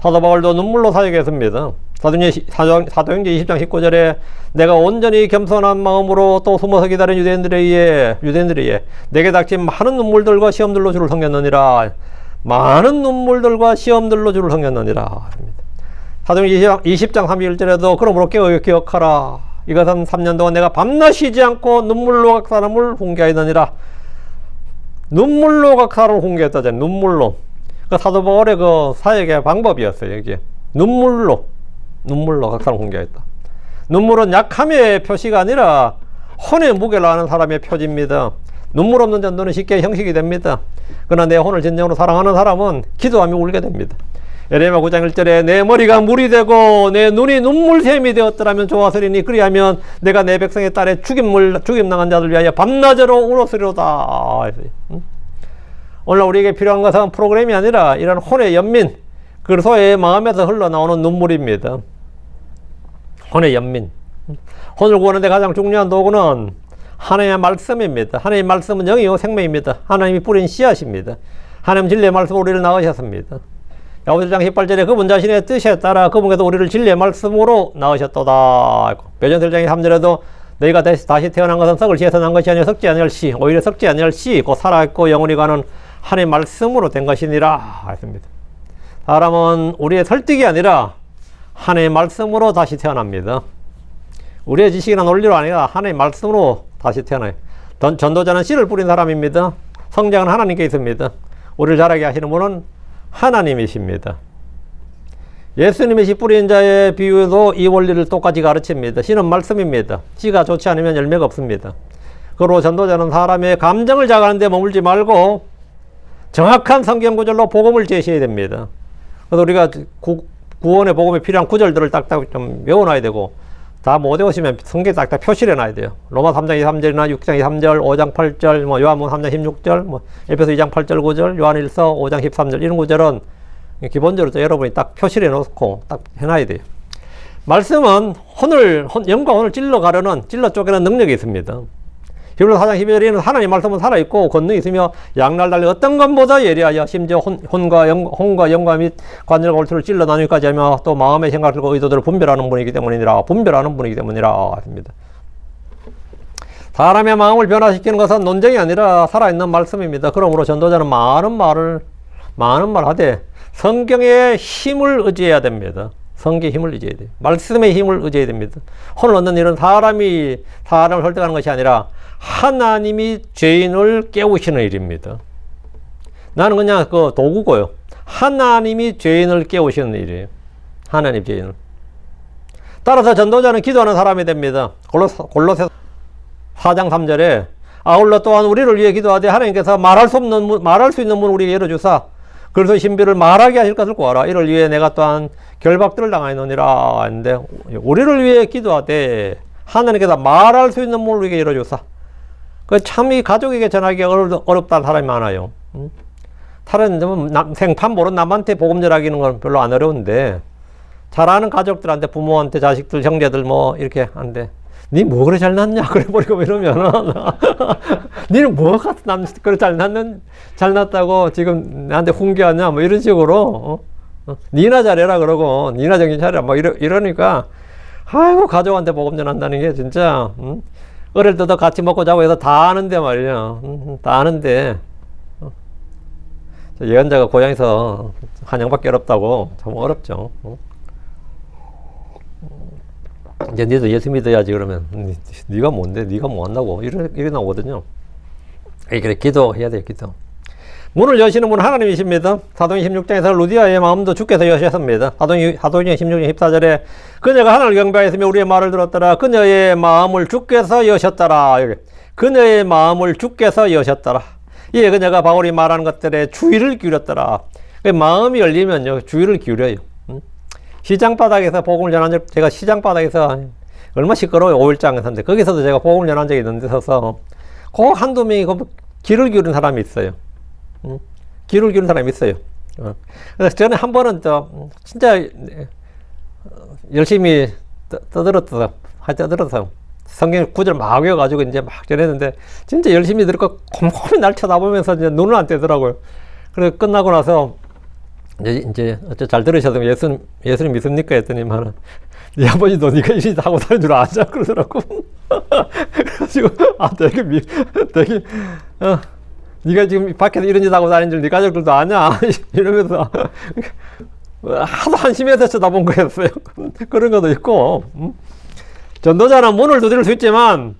사도 바울도 눈물로 사역했습니다. 사도행전 20장 19절에 내가 온전히 겸손한 마음으로 또 숨어서 기다린 유대인들에 의해 내게 닥친 많은 눈물들과 시험들로 주를 섬겼느니라. 많은 눈물들과 시험들로 주를 섬겼느니라. 사도행전 20장 31절에도 그러므로 깨어 기억하라. 이것은 3년 동안 내가 밤낮 쉬지 않고 눈물로 각 사람을 훈계하였느니라. 눈물로 각 사람을 훈계했다잖아요. 눈물로. 그 사도 바울의 그 사역의 방법이었어요. 이게 눈물로 각 사람을 훈계했다. 눈물은 약함의 표시가 아니라 혼의 무게를 아는 사람의 표지입니다. 눈물 없는 전도는 쉽게 형식이 됩니다. 그러나 내 혼을 진정으로 사랑하는 사람은 기도하며 울게 됩니다. 에레미야 9장 1절에 내 머리가 물이 되고 내 눈이 눈물샘이 되었더라면 좋았으리니 그리하면 내가 내 백성의 딸에 죽임당한 자들 위하여 밤낮으로 울었으리로다. 오늘 우리에게 필요한 것은 프로그램이 아니라 이런 혼의 연민, 그리스도의 마음에서 흘러나오는 눈물입니다. 혼의 연민. 혼을 구하는 데 가장 중요한 도구는 하나님의 말씀입니다. 하나님의 말씀은 영이요 생명입니다. 하나님이 뿌린 씨앗입니다. 하나님 진리의 말씀으로 우리를 낳으셨습니다. 야고보서 1장 18절에 그분 자신의 뜻에 따라 그분께서 우리를 진리의 말씀으로 낳으셨도다. 베드로전서 1장 3절에도 너희가 다시 태어난 것은 썩을 씨에서 난 것이 아니라 썩지 아니할 씨, 오히려 썩지 아니할 씨, 곧 살아있고 영원히 가는 하나님의 말씀으로 된 것이니라 했습니다. 사람은 우리의 설득이 아니라 하나님의 말씀으로 다시 태어납니다. 우리의 지식이나 논리로 아니라 하나님의 말씀으로 다시 태어나요. 전도자는 씨를 뿌린 사람입니다. 성장은 하나님께 있습니다. 우리를 자라게 하시는 분은 하나님이십니다. 예수님의 씨 뿌린 자의 비유도 이 원리를 똑같이 가르칩니다. 씨는 말씀입니다. 씨가 좋지 않으면 열매가 없습니다. 그리고 전도자는 사람의 감정을 자극하는 데 머물지 말고 정확한 성경 구절로 복음을 제시해야 됩니다. 그래서 우리가 구원의 복음에 필요한 구절들을 딱딱 좀 외워놔야 되고, 다 못 외우시면 성경에 딱딱 표시를 해놔야 돼요. 로마 3장 23절이나 6장 3절, 5장 8절, 요한복음 3장 16절, 에베소 2장 8절 9절, 요한일서 5장 13절, 이런 구절은 기본적으로 여러분이 딱 표시를 해놓고 딱 해놔야 돼요. 말씀은 영과 혼을 찔러 쪼개는 능력이 있습니다. 히브리서 4장 12절에는 하나님 말씀은 살아있고 권능이 있으며 양날 달리 어떤 것보다 예리하여 심지어 혼과 영과 및 관절과 골수를 찔러 나누기까지 하며 또 마음의 생각들과 의도들을 분별하는 분이기 때문이라 했습니다. 사람의 마음을 변화시키는 것은 논쟁이 아니라 살아있는 말씀입니다. 그러므로 전도자는 많은 말 하되 성경의 힘을 의지해야 됩니다. 성경의 힘을 의지해야 돼요. 말씀의 힘을 의지해야 됩니다. 혼을 얻는 일은 사람을 설득하는 것이 아니라 하나님이 죄인을 깨우시는 일입니다. 나는 그냥 그 도구고요. 하나님이 죄인을 깨우시는 일이에요. 하나님 죄인을. 따라서 전도자는 기도하는 사람이 됩니다. 골로새 4장 3절에 아울러 또한 우리를 위해 기도하되 하나님께서 말할 수 있는 문을 우리에게 열어주사 그래서 신비를 말하게 하실 것을 구하라. 이를 위해 내가 또한 결박들을 당하였느니라 했는데, 우리를 위해 기도하되 하나님께서 말할 수 있는 문을 우리에게 열어주사. 참 이 가족에게 전하기가 어렵다는 사람이 많아요. 다른 생판 모르는 남한테 복음 전하기는 건 별로 안 어려운데, 잘 아는 가족들한테, 부모한테, 자식들, 형제들 이렇게 하는데, 니 뭐 그래 잘났냐? 그래 버리고 이러면은 니는 뭐가 그래 잘났다고 지금 나한테 훈계하냐? 이런 식으로 니나 잘해라 그러고 니나 정신 차려라 이러니까 아이고 가족한테 복음 전한다는 게 진짜 어릴 때도 같이 먹고 자고 해서 다 아는데 말이야. 다 아는데 예언자가 고향에서 한양받기 어렵다고. 참 어렵죠. 이제 니도 예수 믿어야지 그러면 니가 뭔데? 니가 뭐 한다고? 이래 나오거든요. 그래 기도해야 돼요. 기도. 문을 여시는 분은 하나님이십니다. 사도행전 16장에서 루디아의 마음도 주께서 여셨습니다. 사도행전 16장 14절에 그녀가 하나님을 경배하였으며 우리의 말을 들었더라. 그녀의 마음을 주께서 여셨더라. 그녀의 마음을 주께서 여셨더라. 이에 그녀가 바울이 말하는 것들에 주의를 기울였더라. 마음이 열리면요 주의를 기울여요. 시장바닥에서 복음을 전한 적, 제가 시장바닥에서 얼마 시끄러워요. 5일장에서인데 거기서도 제가 복음을 전한 적이 있는데 서서 꼭 한두 명이 귀를 기울인 사람이 있어요. 귀를 기울인 사람이 있어요. 그래서 저는 한 번은 진짜 열심히 떠들어서 성경 구절 막 외워가지고 이제 막 전했는데 진짜 열심히 들었고 곰곰이 날 쳐다보면서 이제 눈을 안 떼더라고요. 그래서 끝나고 나서 이제 잘 들으셔서 예수님 믿습니까? 했더니만은 네 아버지도 네가 이리 하고 다니는 줄 아냐? 그러더라고. 그래가지고 되게 네가 지금 밖에서 이런 짓 하고 다니는 줄 네 가족들도 아냐? 이러면서 하도 한심해서 쳐다본 거였어요. 그런 것도 있고. 전도자는 문을 두드릴 수 있지만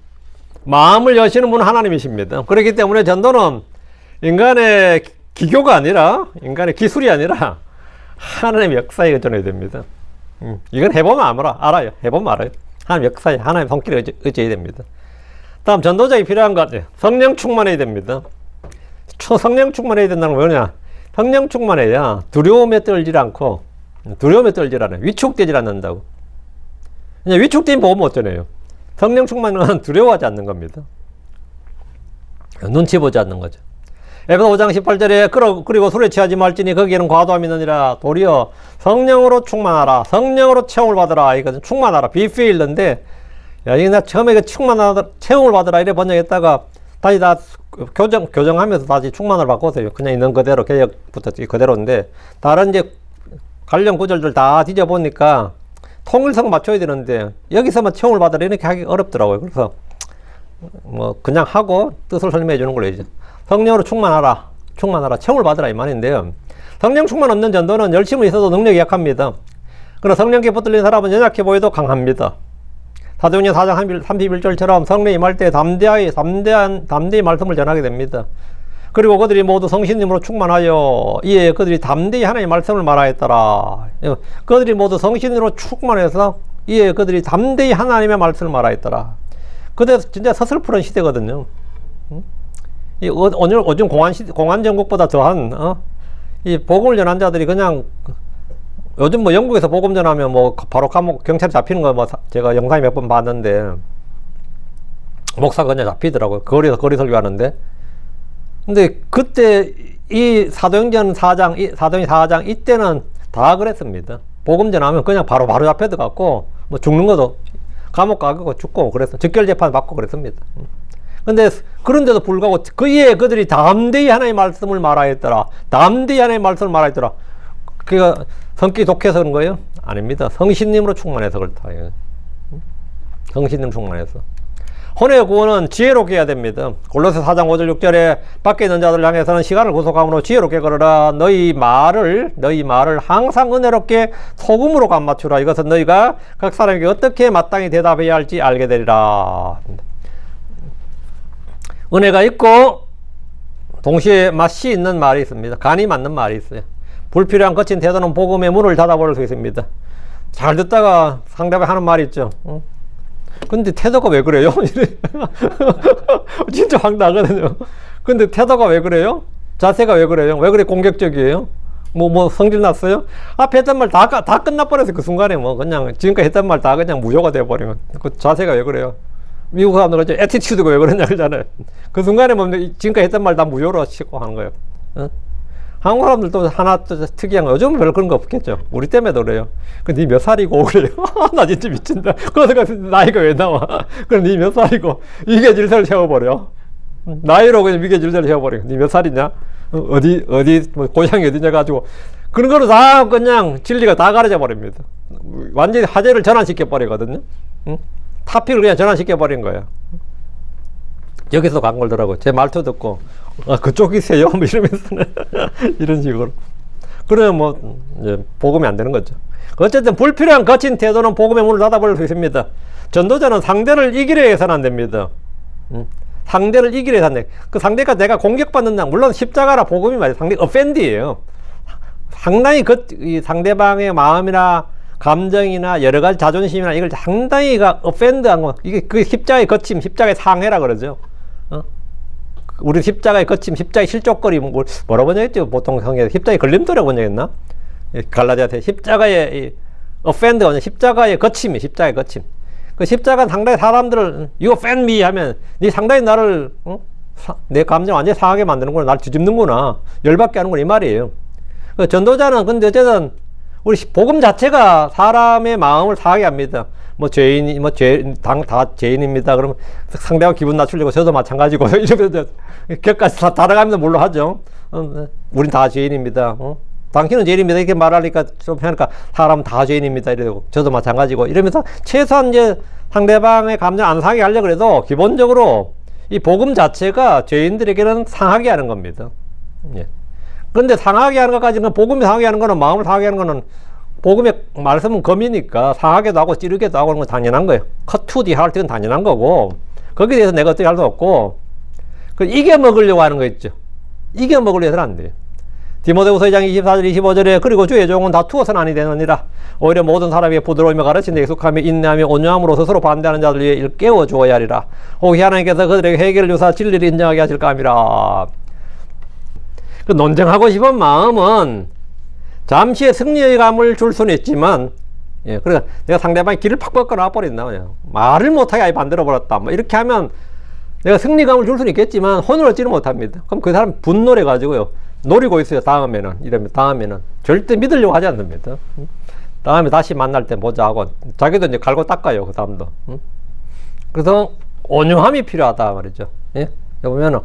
마음을 여시는 분은 하나님이십니다. 그렇기 때문에 전도는 인간의 기교가 아니라, 인간의 기술이 아니라 하나님의 역사에 의존해야 됩니다. 이건 해보면 알아요. 해보면 알아요. 하나님 역사에, 하나님 손길에 의지해야 됩니다. 다음, 전도자에 필요한 것, 성령 충만해야 됩니다. 성령 충만해야 된다는 건 뭐냐? 성령 충만해야 두려움에 떨지 않고, 위축되지 않는다고. 위축된 보면 어쩌네요. 성령 충만은 두려워하지 않는 겁니다. 눈치 보지 않는 거죠. 에베소 5장 18절에 그리고 술에 취하지 말지니 거기에는 과도함이 있느니라. 도리어 성령으로 충만하라. 성령으로 체험을 받으라. 이거는 충만하라. be filled인데, 야, 이게 나 처음에 체험을 받으라 이래 번역했다가 다시 다 교정하면서 다시 충만을 바꿨어요. 그냥 있는 그대로 개혁부터 그대로인데, 다른 이제 관련 구절들 다 뒤져보니까 통일성 맞춰야 되는데 여기서만 체험을 받으라 이렇게 하기 어렵더라고요. 그래서 그냥 하고 뜻을 설명해 주는 걸로 이제 성령으로 충만하라, 체험을 받으라 이 말인데요. 성령 충만 없는 전도는 열심히 있어도 능력이 약합니다. 그러나 성령께 붙들린 사람은 연약해 보여도 강합니다. 사도행전 4장 31절처럼 성령이 임할 때 담대히 말씀을 전하게 됩니다. 그리고 그들이 모두 성신님으로 충만하여 이에 그들이 담대히 하나님의 말씀을 말하였더라. 그들이 모두 성신으로 충만해서 이에 그들이 담대히 하나님의 말씀을 말하였더라. 그때 진짜 서슬프른 시대거든요. 요즘 공안정국보다 더한 이 복음을 전한 자들이 그냥 요즘 뭐 영국에서 복음 전하면 뭐 바로 감옥 경찰에 잡히는 거 뭐 제가 영상에 몇 번 봤는데 목사가 그냥 잡히더라고요. 거리 설교하는데. 근데 그때 이 사도행전 4장 이때는 다 그랬습니다. 복음 전하면 그냥 바로 잡혀 들어갔고 뭐 죽는 것도 감옥 가고 죽고 그랬어. 즉결 재판 받고 그랬습니다. 근데 그런데도 불구하고 그에 그들이 담대히 하나님의 말씀을 말하였더라. 담대히 하나님의 말씀을 말하였더라. 그가 성격이 독해서 그런 거예요? 아닙니다. 성신님으로 충만해서 그렇다. 성신님 충만해서. 혼의 구원은 지혜롭게 해야 됩니다. 골로새 4장 5절 6절에 밖에 있는 자들 향해서는 시간을 구속함으로 지혜롭게 걸어라. 너희 말을 항상 은혜롭게 소금으로 감맞추라. 이것은 너희가 각 사람에게 어떻게 마땅히 대답해야 할지 알게 되리라. 은혜가 있고 동시에 맛이 있는 말이 있습니다. 간이 맞는 말이 있어요. 불필요한 거친 태도는 복음의 문을 닫아버릴 수 있습니다. 잘 듣다가 상대방이 하는 말이 있죠. 근데 태도가 왜 그래요? 진짜 황당하거든요. 근데 태도가 왜 그래요? 자세가 왜 그래요? 왜 그래 공격적이에요? 뭐 성질 났어요? 앞에 했던 말 다 끝나버려서 그 순간에 뭐 그냥 지금까지 했던 말 다 그냥 무효가 돼버리면 그 자세가 왜 그래요? 미국 사람들은 그렇죠. 애티튜드가 왜 그러냐 그러잖아요. 그 순간에 뭐 지금까지 했던 말 다 무효로 치고 하는 거예요. 한국 사람들도 하나 특이한 거, 요즘은 별로 그런 거 없겠죠. 우리 때문에도 그래요. 니 몇 살이고 그래요? 나 진짜 미친다. 그래서 나이가 왜 나와? 그럼 니 몇 살이고? 이게 질서를 세워버려. 나이로 그냥 이게 질서를 세워버려. 니 몇 살이냐? 어디, 뭐 고향이 어디냐 가지고. 그런 거를 다 그냥 진리가 다 가려져 버립니다. 완전히 화제를 전환시켜 버리거든요. 타픽을 그냥 전환시켜 버린 거예요. 여기서 간 걸더라고요. 제 말투 듣고, 그쪽이세요? 뭐 이러면서는, 이런 식으로. 그러면 뭐, 이제, 복음이 안 되는 거죠. 어쨌든, 불필요한 거친 태도는 복음의 문을 닫아버릴 수 있습니다. 전도자는 상대를 이기려 해서는 안 됩니다. 상대를 이기려 해서 안 돼. 그 상대가 내가 공격받는 날, 물론 십자가라 복음이 말이에요. 상대, 어펜디예요. 상당히 이 상대방의 마음이나 감정이나 여러 가지 자존심이나 이걸 상당히 어펜드한 거. 이게 그 십자가의 거침, 십자가의 상해라 그러죠. 우리 십자가의 거침, 십자가의 실족거리, 뭐라고 번역했죠? 보통 성경에 십자가의 걸림돌이라고 번역했나? 갈라디아서 십자가의 offend, 십자가의 거침이 십자가의 거침. 그 십자가는 상당히 사람들을 you offend me 하면 네 상당히 나를 내 감정 완전히 상하게 만드는구나, 나를 뒤집는구나, 열받게 하는구나 이 말이에요. 그 전도자는 근데 어쨌든 우리 복음 자체가 사람의 마음을 상하게 합니다. 뭐 죄인이 다 죄인입니다. 그러면 상대가 기분 낮추려고 저도 마찬가지고 이러면서 격까지 다 달아가면서 뭘로 하죠. 우린 다 죄인입니다. 당신은 죄인입니다. 이렇게 말하니까 좀 하니까 사람은 다 죄인입니다. 이러고 저도 마찬가지고 이러면서 최소한 이제 상대방의 감정 안 상하게 하려고 해도 기본적으로 이 복음 자체가 죄인들에게는 상하게 하는 겁니다. 예. 그런데 상하게 하는 것까지는 복음이 상하게 하는 거는 마음을 상하게 하는 거는 복음의 말씀은 검이니까 상하게도 하고 찌르게도 하고 하는 건 당연한 거예요. cut to the heart는 당연한 거고 거기에 대해서 내가 어떻게 할 수 없고 그 이겨 먹으려고 하는 거 있죠. 이겨 먹으려고 해서는 안 돼요. 디모데후서 2장 24절 25절에 그리고 주의 종은 다투어서는 아니 되느니라. 오히려 모든 사람이 부드러우며 가르치는 데 익숙하며 인내하며 온유함으로 스스로 반대하는 자들 위해 일깨워 주어야 하리라. 혹시 하나님께서 그들에게 해결을 주사 진리를 인정하게 하실까 함이라. 그 논쟁하고 싶은 마음은 잠시의 승리의 감을 줄 수는 있지만, 예, 그러니까 내가 상대방의 길을 팍팍 끊어버린다. 그냥. 말을 못하게 아예 만들어버렸다. 뭐 이렇게 하면 내가 승리감을 줄 수는 있겠지만 혼을 얻지는 못합니다. 그럼 그 사람 분노를 가지고요. 노리고 있어요. 다음에는. 절대 믿으려고 하지 않습니다. 다음에 다시 만날 때 보자 하고 자기도 이제 갈고 닦아요. 그 다음도. 그래서 온유함이 필요하다 말이죠. 예? 보면은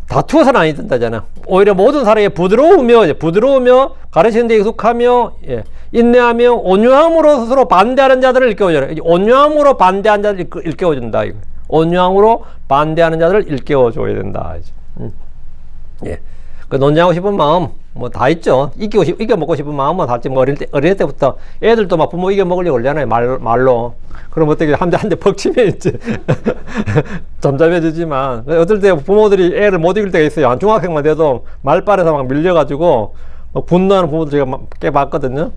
다투어서는 아니 된다잖아요. 오히려 모든 사람이 부드러우며 가르치는 데 익숙하며, 예, 인내하며 온유함으로 스스로 반대하는 자들을 일깨워줘라. 온유함으로 반대하는 자들을 일깨워준다. 이거. 온유함으로 반대하는 자들을 일깨워줘야 된다. 예. 그 논쟁하고 싶은 마음 뭐 다 있죠. 이겨 먹고 싶은 마음은 다지. 뭐 어릴 때부터 애들도 막 부모 이겨 먹으려고 그러잖아요. 말로. 그럼 어떻게 한 대 퍽 치면 이제 잠잠해지지만, 어떨 때 부모들이 애를 못 이길 때가 있어요. 한 중학생만 돼도 말빨에서 막 밀려가지고 막 분노하는 부모들 제가 꽤 봤거든요.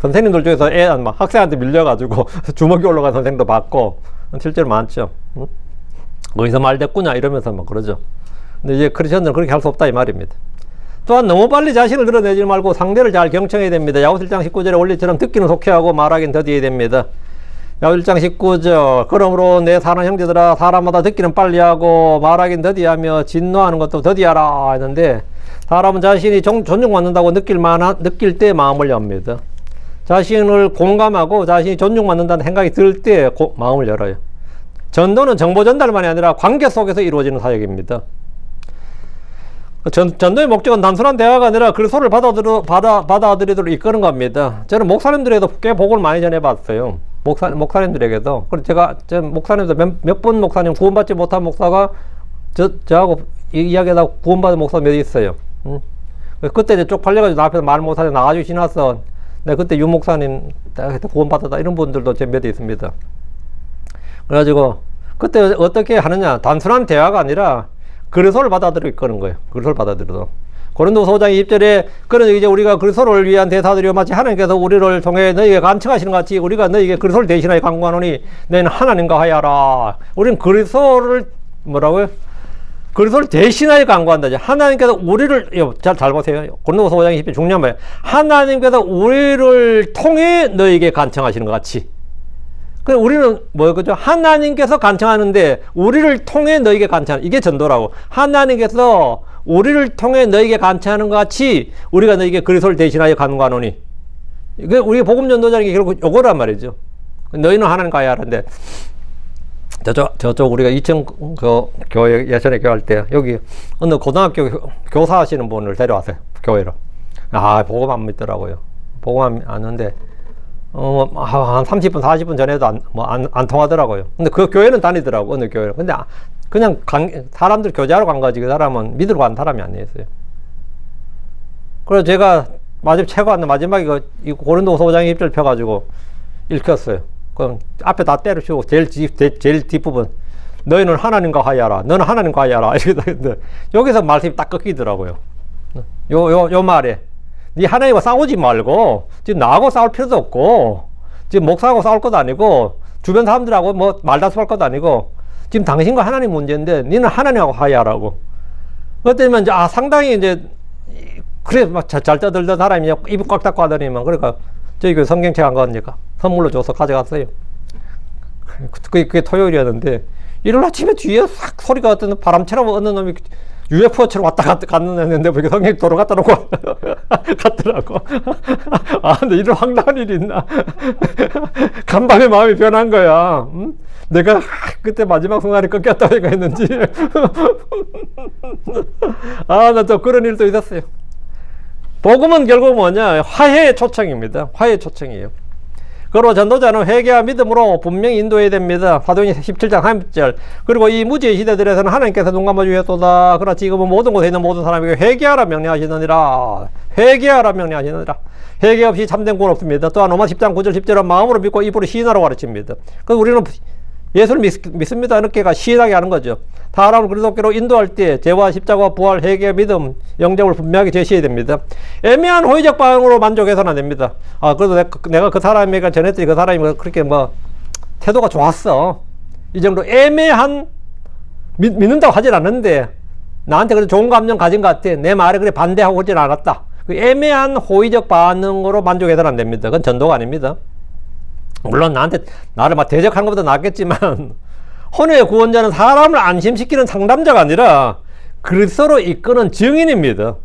선생님들 중에서 막 학생한테 밀려가지고 주먹이 올라간 선생도 봤고 실제로 많죠. 어디서 말 됐구나 이러면서 막 그러죠. 근데 이제 크리스천들은 그렇게 할 수 없다 이 말입니다. 또한 너무 빨리 자신을 드러내지 말고 상대를 잘 경청해야 됩니다. 야고보서 1장 19절의 원리처럼 듣기는 속히하고 말하기는 더디해야 됩니다. 야고보서 1장 19절 그러므로 내 사는 형제들아 사람마다 듣기는 빨리 하고 말하기는 더디하며 진노하는 것도 더디하라 했는데, 사람은 자신이 존중받는다고 느낄 때 마음을 엽니다. 자신을 공감하고 자신이 존중받는다는 생각이 들 때 마음을 열어요. 전도는 정보 전달만이 아니라 관계 속에서 이루어지는 사역입니다. 전도의 목적은 단순한 대화가 아니라 그리스도를 받아들이도록 이끄는 겁니다. 저는 목사님들에도 꽤 복을 많이 전해봤어요. 목사님들에게도. 그리고 목사님들 몇 분 목사님 구원받지 못한 목사가 저하고 이야기하다 구원받은 목사 몇 있어요. 그때 이제 쪽팔려가지고 나 앞에서 말 못하게 나가지고 지났어. 내가 그때 유 목사님 구원받았다 이런 분들도 제 몇 있습니다. 그래가지고 그때 어떻게 하느냐, 단순한 대화가 아니라 그리스도를 받아들이고 이끄는 거예요. 그리스도를 받아들여도. 고린도서 5장 20절에 그런 이제 우리가 그리스도를 위한 대사들이요 마치 하나님께서 우리를 통해 너희에게 간청하시는 같이 우리가 너희에게 그리스도를 대신하여 간구하노니 너희는 하나님과 하여라. 우리는 그리스도를 뭐라고요? 그리스도를 대신하여 간구한다. 하나님께서 우리를 잘 보세요. 고린도서 5장 20절 중요한 말이에요. 하나님께서 우리를 통해 너희에게 간청하시는 것 같이. 그럼 우리는 그죠? 하나님께서 간청하는데 우리를 통해 너에게 간청하는, 이게 전도라고. 하나님께서 우리를 통해 너에게 간청하는 것 같이 우리가 너에게 그리스도를 대신하여 간구하노니. 이게 우리 복음 전도자는 게 결국 요거란 말이죠. 너희는 하나님과 해야 하는데, 저쪽 우리가 2층 교회 예전에 교회할 때 여기 어느 고등학교 교사 하시는 분을 데려왔어요. 교회로. 복음 안 믿더라고요. 복음 안 하는데 한 30분, 40분 전에도 안 통하더라고요. 근데 그 교회는 다니더라고, 어느 교회는. 근데 그냥 사람들 교제하러 간 거지, 그 사람은 믿으러 간 사람이 아니었어요. 그래서 제가 마지막에 고린도서 5장 20절 펴가지고 읽혔어요. 그럼 앞에 다 때려치우고 제일 뒷부분. 너희는 하나님과 하여라. 너는 하나님과 하여라. 이렇게 했는데, 여기서 말씀이 딱 끊기더라고요. 요 말에. 네 하나님과 싸우지 말고, 지금 나하고 싸울 필요도 없고, 지금 목사하고 싸울 것도 아니고, 주변 사람들하고 말다툼할 것도 아니고, 지금 당신과 하나님 문제인데, 너는 하나님하고 하야라고. 그것 때문에 이제, 상당히 이제, 그래, 잘 떠들던 사람이 입 꽉 닫고 하더니만, 그러니까, 저희 그 성경책 안 가니까 선물로 줘서 가져갔어요. 그게 토요일이었는데, 일요일 아침에 뒤에 싹 소리가 어떤 바람처럼 어느 놈이 UFO처럼 왔다 갔는 애인데, 뭐, 성경 도로 갖다 놓고 갔더라고. 근데 이런 황당한 일이 있나? 간밤에 마음이 변한 거야. 내가 그때 마지막 순간에 끊겼다고 생각했는지. 나 또 그런 일도 있었어요. 복음은 결국 뭐냐? 화해의 초청입니다. 화해의 초청이에요. 그리고 전도자는 회개와 믿음으로 분명히 인도해야 됩니다. 사도행전 17장 30절. 그리고 이 무지의 시대들에서는 하나님께서 눈 감아 주셨도다. 그러나 지금은 모든 곳에 있는 모든 사람에게 회개하라 명령하시느니라. 회개하라 명령하시느니라. 회개 없이 참된 구원 없습니다. 또한 로마 10장 9절 10절은 마음으로 믿고 입으로 시인하라고 가르칩니다. 그래서 우리는 예수를 믿습니다. 이렇게가 시인하게 하는 거죠. 사람을 그리스도께로 인도할 때 죄와 십자가, 부활, 회개, 믿음, 영접을 분명하게 제시해야 됩니다. 애매한 호의적 반응으로 만족해서는 안 됩니다. 그래도 내가 그 사람에게 전했더니 그 사람이 그렇게 태도가 좋았어. 이 정도 애매한, 믿는다고 하진 않는데 나한테 그래도 좋은 감정 가진 것 같아. 내 말에 그래 반대하고 그러진 않았다. 그 애매한 호의적 반응으로 만족해서는 안 됩니다. 그건 전도가 아닙니다. 물론 나를 막 대적하는 것보다 낫겠지만, 혼의 구원자는 사람을 안심시키는 상담자가 아니라 그리스도로 이끄는 증인입니다.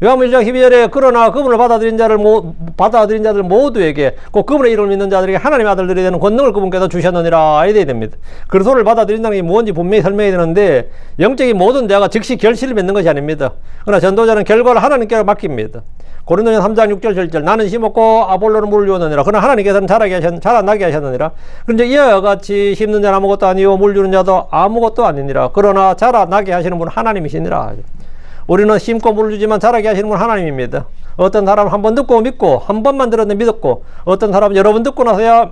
요한복음 1장 12절에 그러나 그분을 받아들인 자들 모두에게, 꼭 그분의 이름을 믿는 자들에게 하나님의 아들들이 되는 권능을 그분께서 주셨느니라 이래야 됩니다. 그리스도를 받아들인다는 게 뭔지 분명히 설명해야 되는데, 영적인 모든 자가 즉시 결실을 맺는 것이 아닙니다. 그러나 전도자는 결과를 하나님께 맡깁니다. 고린도전 3장 6절 7절 나는 심었고 아볼로는 물을 주었느니라. 그러나 하나님께서는 자라나게 하셨느니라. 그런데 이와 같이 심는 자는 아무것도 아니요 물 주는 자도 아무것도 아니니라. 그러나 자라나게 하시는 분은 하나님이시니라. 우리는 심고 물을 주지만 자라게 하시는 분 하나님입니다. 어떤 사람은 한 번 듣고 믿고, 한 번만 들었는데 믿었고, 어떤 사람은 여러 번 듣고 나서야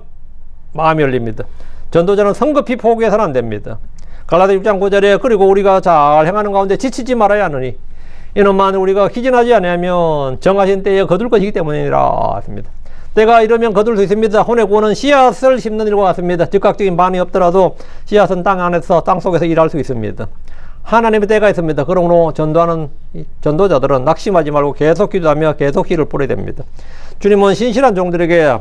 마음이 열립니다. 전도자는 성급히 포기해서는 안 됩니다. 갈라디아 6장 9절에 그리고 우리가 잘 행하는 가운데 지치지 말아야 하느니 이는 만일 우리가 기진하지 아니하면 정하신 때에 거둘 것이기 때문이라 했습니다. 때가 이러면 거둘 수 있습니다. 혼의 구원은 씨앗을 심는 일과 같습니다. 즉각적인 반응이 없더라도 씨앗은 땅 안에서, 땅 속에서 일할 수 있습니다. 하나님의 때가 있습니다. 그러므로 전도하는 전도자들은 낙심하지 말고 계속 기도하며 계속 씨를 뿌려야 됩니다. 주님은 신실한 종들에게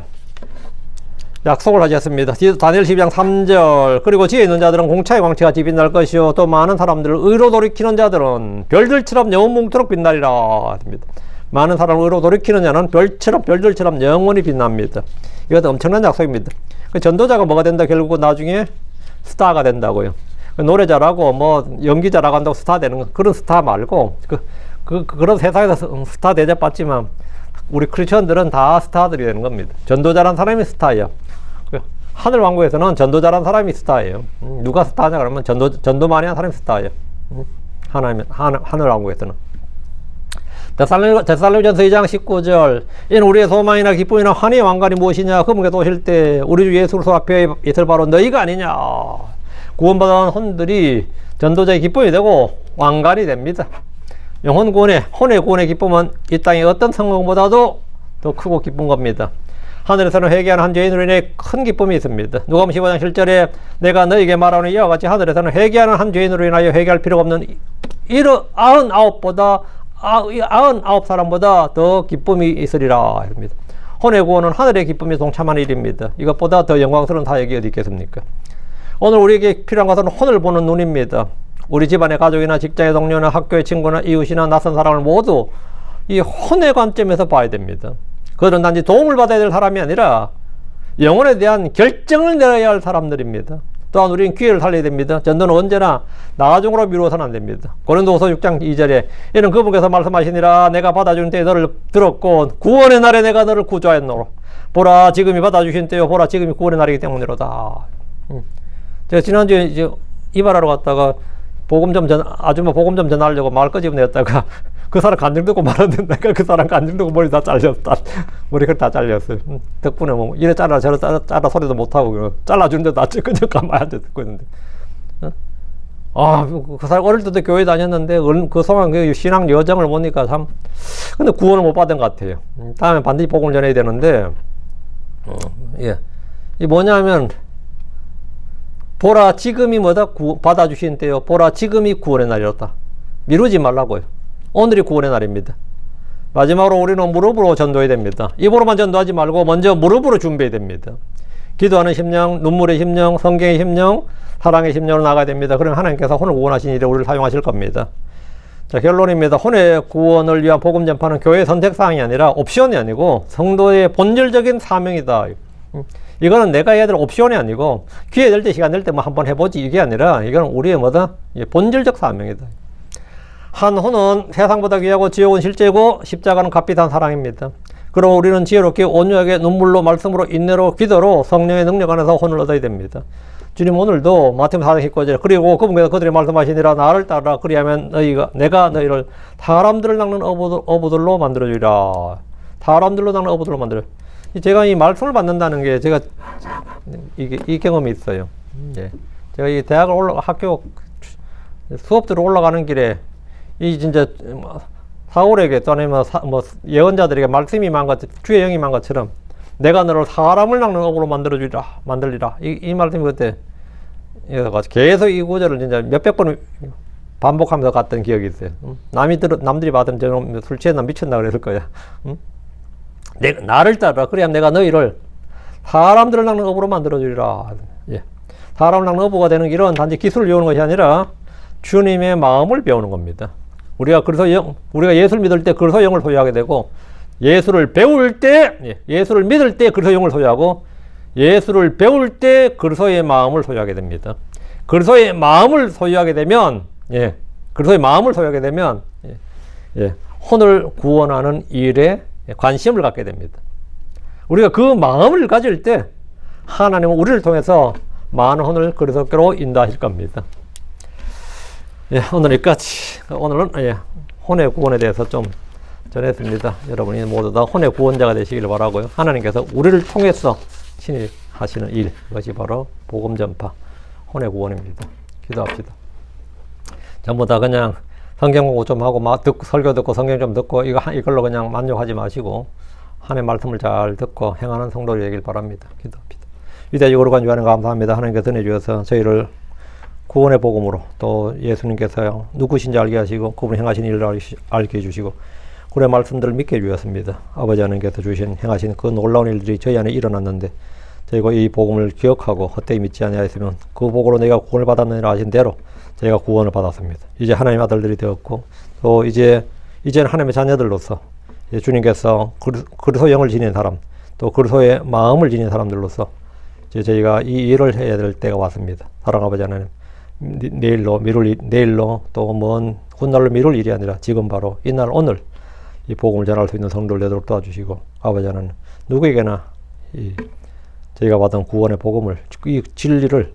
약속을 하셨습니다. 다니엘 12장 3절 그리고 지혜 있는 자들은 공차의 광채가 빛날 것이요 또 많은 사람들을 의로 돌이키는 자들은 별들처럼 영원 뭉토록 빛나리라 합니다. 많은 사람을 의로 돌이키는 자는 별들처럼 영원히 빛납니다. 이것도 엄청난 약속입니다. 전도자가 뭐가 된다? 결국 나중에 스타가 된다고요. 노래 잘하고 뭐 연기 잘하고 한다고 스타 되는 건 그런 스타 말고 그런 세상에서 스타 대접받지만 우리 크리스천들은 다 스타들이 되는 겁니다. 전도자란 사람이 스타예요. 하늘 왕국에서는 전도자란 사람이 스타예요. 누가 스타냐 그러면 전도 많이 한 사람이 스타예요. 하늘 왕국에서는. 데살로니가전서 2장 19절 이는 우리의 소망이나 기쁨이나 환희의 왕관이 무엇이냐 그분께서 오실 때 우리 주 예수 그리스도 앞에 있을 바로 너희가 아니냐. 구원받은 혼들이 전도자의 기쁨이 되고 왕관이 됩니다. 영혼 구원의 혼의 구원의 기쁨은 이 땅의 어떤 성공보다도 더 크고 기쁜 겁니다. 하늘에서는 회개하는 한 죄인으로 인해 큰 기쁨이 있습니다. 누가복음 15장 7절에 내가 너에게 말하는 이와 같이 하늘에서는 회개하는 한 죄인으로 인하여 회개할 필요가 없는 99 사람보다 더 기쁨이 있으리라 합니다. 혼의 구원은 하늘의 기쁨이 동참한 일입니다. 이것보다 더 영광스러운 사역이 어디 있겠습니까? 오늘 우리에게 필요한 것은 혼을 보는 눈입니다. 우리 집안의 가족이나 직장의 동료나 학교의 친구나 이웃이나 낯선 사람을 모두 이 혼의 관점에서 봐야 됩니다. 그들은 단지 도움을 받아야 될 사람이 아니라 영혼에 대한 결정을 내려야 할 사람들입니다. 또한 우리는 기회를 살려야 됩니다. 전도는 언제나 나중으로 미루어서는 안 됩니다. 고린도후서 6장 2절에 이는 그분께서 말씀하시니라 내가 받아주는 때에 너를 들었고 구원의 날에 내가 너를 구조하였노라. 보라 지금이 받아주신 때요 보라 지금이 구원의 날이기 때문이로다. 제가 지난주에 이제 이발하러 갔다가 아줌마 복음 좀 전하려고 마을 끄집어냈다가 그 사람 간증 듣고 말았는데 내가 그 사람 간증 듣고 머리 다 잘렸다. 머리가 다 잘렸어요. 덕분에 뭐 이래 잘라 저래 잘라 소리도 못하고 잘라주는데 나 끄적 가만히 앉아 듣고 있는데 그 사람 어릴 때도 교회 다녔는데 그 성한 그 신앙 여정을 보니까 참 근데 구원을 못 받은 것 같아요. 다음에 반드시 복음을 전해야 되는데 이 뭐냐면 보라 지금이 뭐다? 받아주신 때요. 보라 지금이 구원의 날이었다. 미루지 말라고요. 오늘이 구원의 날입니다. 마지막으로 우리는 무릎으로 전도해야 됩니다. 입으로만 전도하지 말고 먼저 무릎으로 준비해야 됩니다. 기도하는 심령, 눈물의 심령, 성경의 심령, 사랑의 심령으로 나가야 됩니다. 그러면 하나님께서 혼을 구원하신 일에 우리를 사용하실 겁니다. 자, 결론입니다. 혼의 구원을 위한 복음 전파는 교회의 선택사항이 아니라 옵션이 아니고 성도의 본질적인 사명이다. 이거는 내가 해야 될 옵션이 아니고 기회 될 때 시간 될 때 뭐 한번 해보지 이게 아니라 이거는 우리의 뭐다? 본질적 사명이다. 한 혼은 세상보다 귀하고 지옥은 실제고 십자가는 값비싼 사랑입니다. 그럼 우리는 지혜롭게 온유하게 눈물로 말씀으로 인내로 기도로 성령의 능력 안에서 혼을 얻어야 됩니다. 주님 오늘도 마태복음 4장 19절 그리고 그분께서 그들이 말씀하시니라 나를 따르라 그리하면 내가 너희를 사람들을 낚는 어부들로 만들어주리라. 사람들로 낚는 어부들로 만들어. 제가 이 말씀을 받는다는 게 제가 이 경험이 있어요. 제가 이 대학을 학교 수업 들어 올라가는 길에 이 진짜 사울에게 또 아니면 뭐 예언자들에게 말씀이 임한 것 주의 영이 임한 것처럼 내가 너를 사람을 낚는 어부로 만들리라. 이 말씀이 그때 계속 이 구절을 진짜 몇백 번 반복하면서 갔던 기억이 있어요. 남들이 받으면 저는 술 취했나 미쳤나 그랬을 거야. 나를 따르라. 그래야 내가 너희를 사람들을 낚는 어부로 만들어주리라. 사람을 낚는 어부가 되는 길은 단지 기술을 배우는 것이 아니라 주님의 마음을 배우는 겁니다. 우리가 예수를 믿을 때 그리스도 영을 소유하게 되고 예수를 배울 때, 예수를 믿을 때 그리스도 영을 소유하고 예수를 배울 때 그리스도의 마음을 소유하게 됩니다. 그리스도의 마음을 소유하게 되면, 혼을 구원하는 일에 관심을 갖게 됩니다. 우리가 그 마음을 가질 때 하나님은 우리를 통해서 많은 혼을 그리스도께로 인도하실 겁니다. 오늘 여기까지. 오늘은 혼의 구원에 대해서 좀 전했습니다. 여러분이 모두 다 혼의 구원자가 되시길 바라고요. 하나님께서 우리를 통해서 친히 하시는 일, 그것이 바로 복음 전파, 혼의 구원입니다. 기도합시다. 전부 다 그냥 성경 공부 좀 하고 설교 듣고 성경 좀 듣고 이걸로 그냥 만족하지 마시고 하나님의 말씀을 잘 듣고 행하는 성도를 되길 바랍니다. 기도합시다. 위대하시고 거룩한 주하나님 감사합니다. 하나님께서 은혜 주셔서 저희를 구원의 복음으로 또 예수님께서 누구신지 알게 하시고 그분이 행하신 일을 알게 해주시고 그의 말씀들을 믿게 해주셨습니다. 아버지 하나님께서 주신 행하신 그 놀라운 일들이 저희 안에 일어났는데 저희가 이 복음을 기억하고 헛되이 믿지 아니하였으면 그 복으로 내가 구원을 받았느니라 하신 대로 저희가 구원을 받았습니다. 이제 하나님의 아들들이 되었고 또 이제는 하나님의 자녀들로서 이제 주님께서 그리스도의 영을 지닌 사람 또 그리스도의 마음을 지닌 사람들로서 이제 저희가 이 일을 해야 될 때가 왔습니다. 사랑하는 아버지 하나님, 내일로 또 먼 훗날로 미룰 일이 아니라 지금 바로 이날 오늘 이 복음을 전할 수 있는 성도를 되도록 도와주시고 아버지 하나님, 누구에게나 저희가 받은 구원의 복음을 이 진리를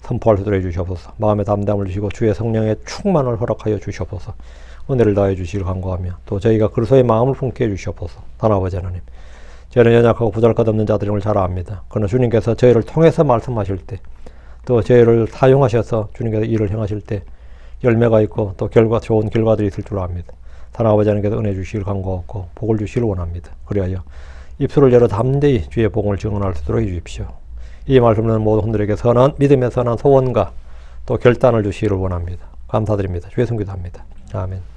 선포할 수 있도록 해주시옵소서. 마음의 담담을 주시고 주의 성령의 충만을 허락하여 주시옵소서. 은혜를 다해 주시길 간구하며 또 저희가 그리스도의 마음을 품게 해주시옵소서. 하나님 아버지 하나님, 저희는 연약하고 부잘것없는 자들임을 잘 압니다. 그러나 주님께서 저희를 통해서 말씀하실 때 또 저희를 사용하셔서 주님께서 일을 행하실 때 열매가 있고 또 좋은 결과들이 있을 줄 압니다. 하나님 아버지 하나님께서 은혜 주시길 간구하고 복을 주시길 원합니다. 그리하여 입술을 열어 담대히 주의 복음을 증언할 수 있도록 해주십시오. 이 말씀은 모든 분들에게 선한 믿음의 선한 소원과 또 결단을 주시기를 원합니다. 감사드립니다. 주의 성기도합니다. 아멘.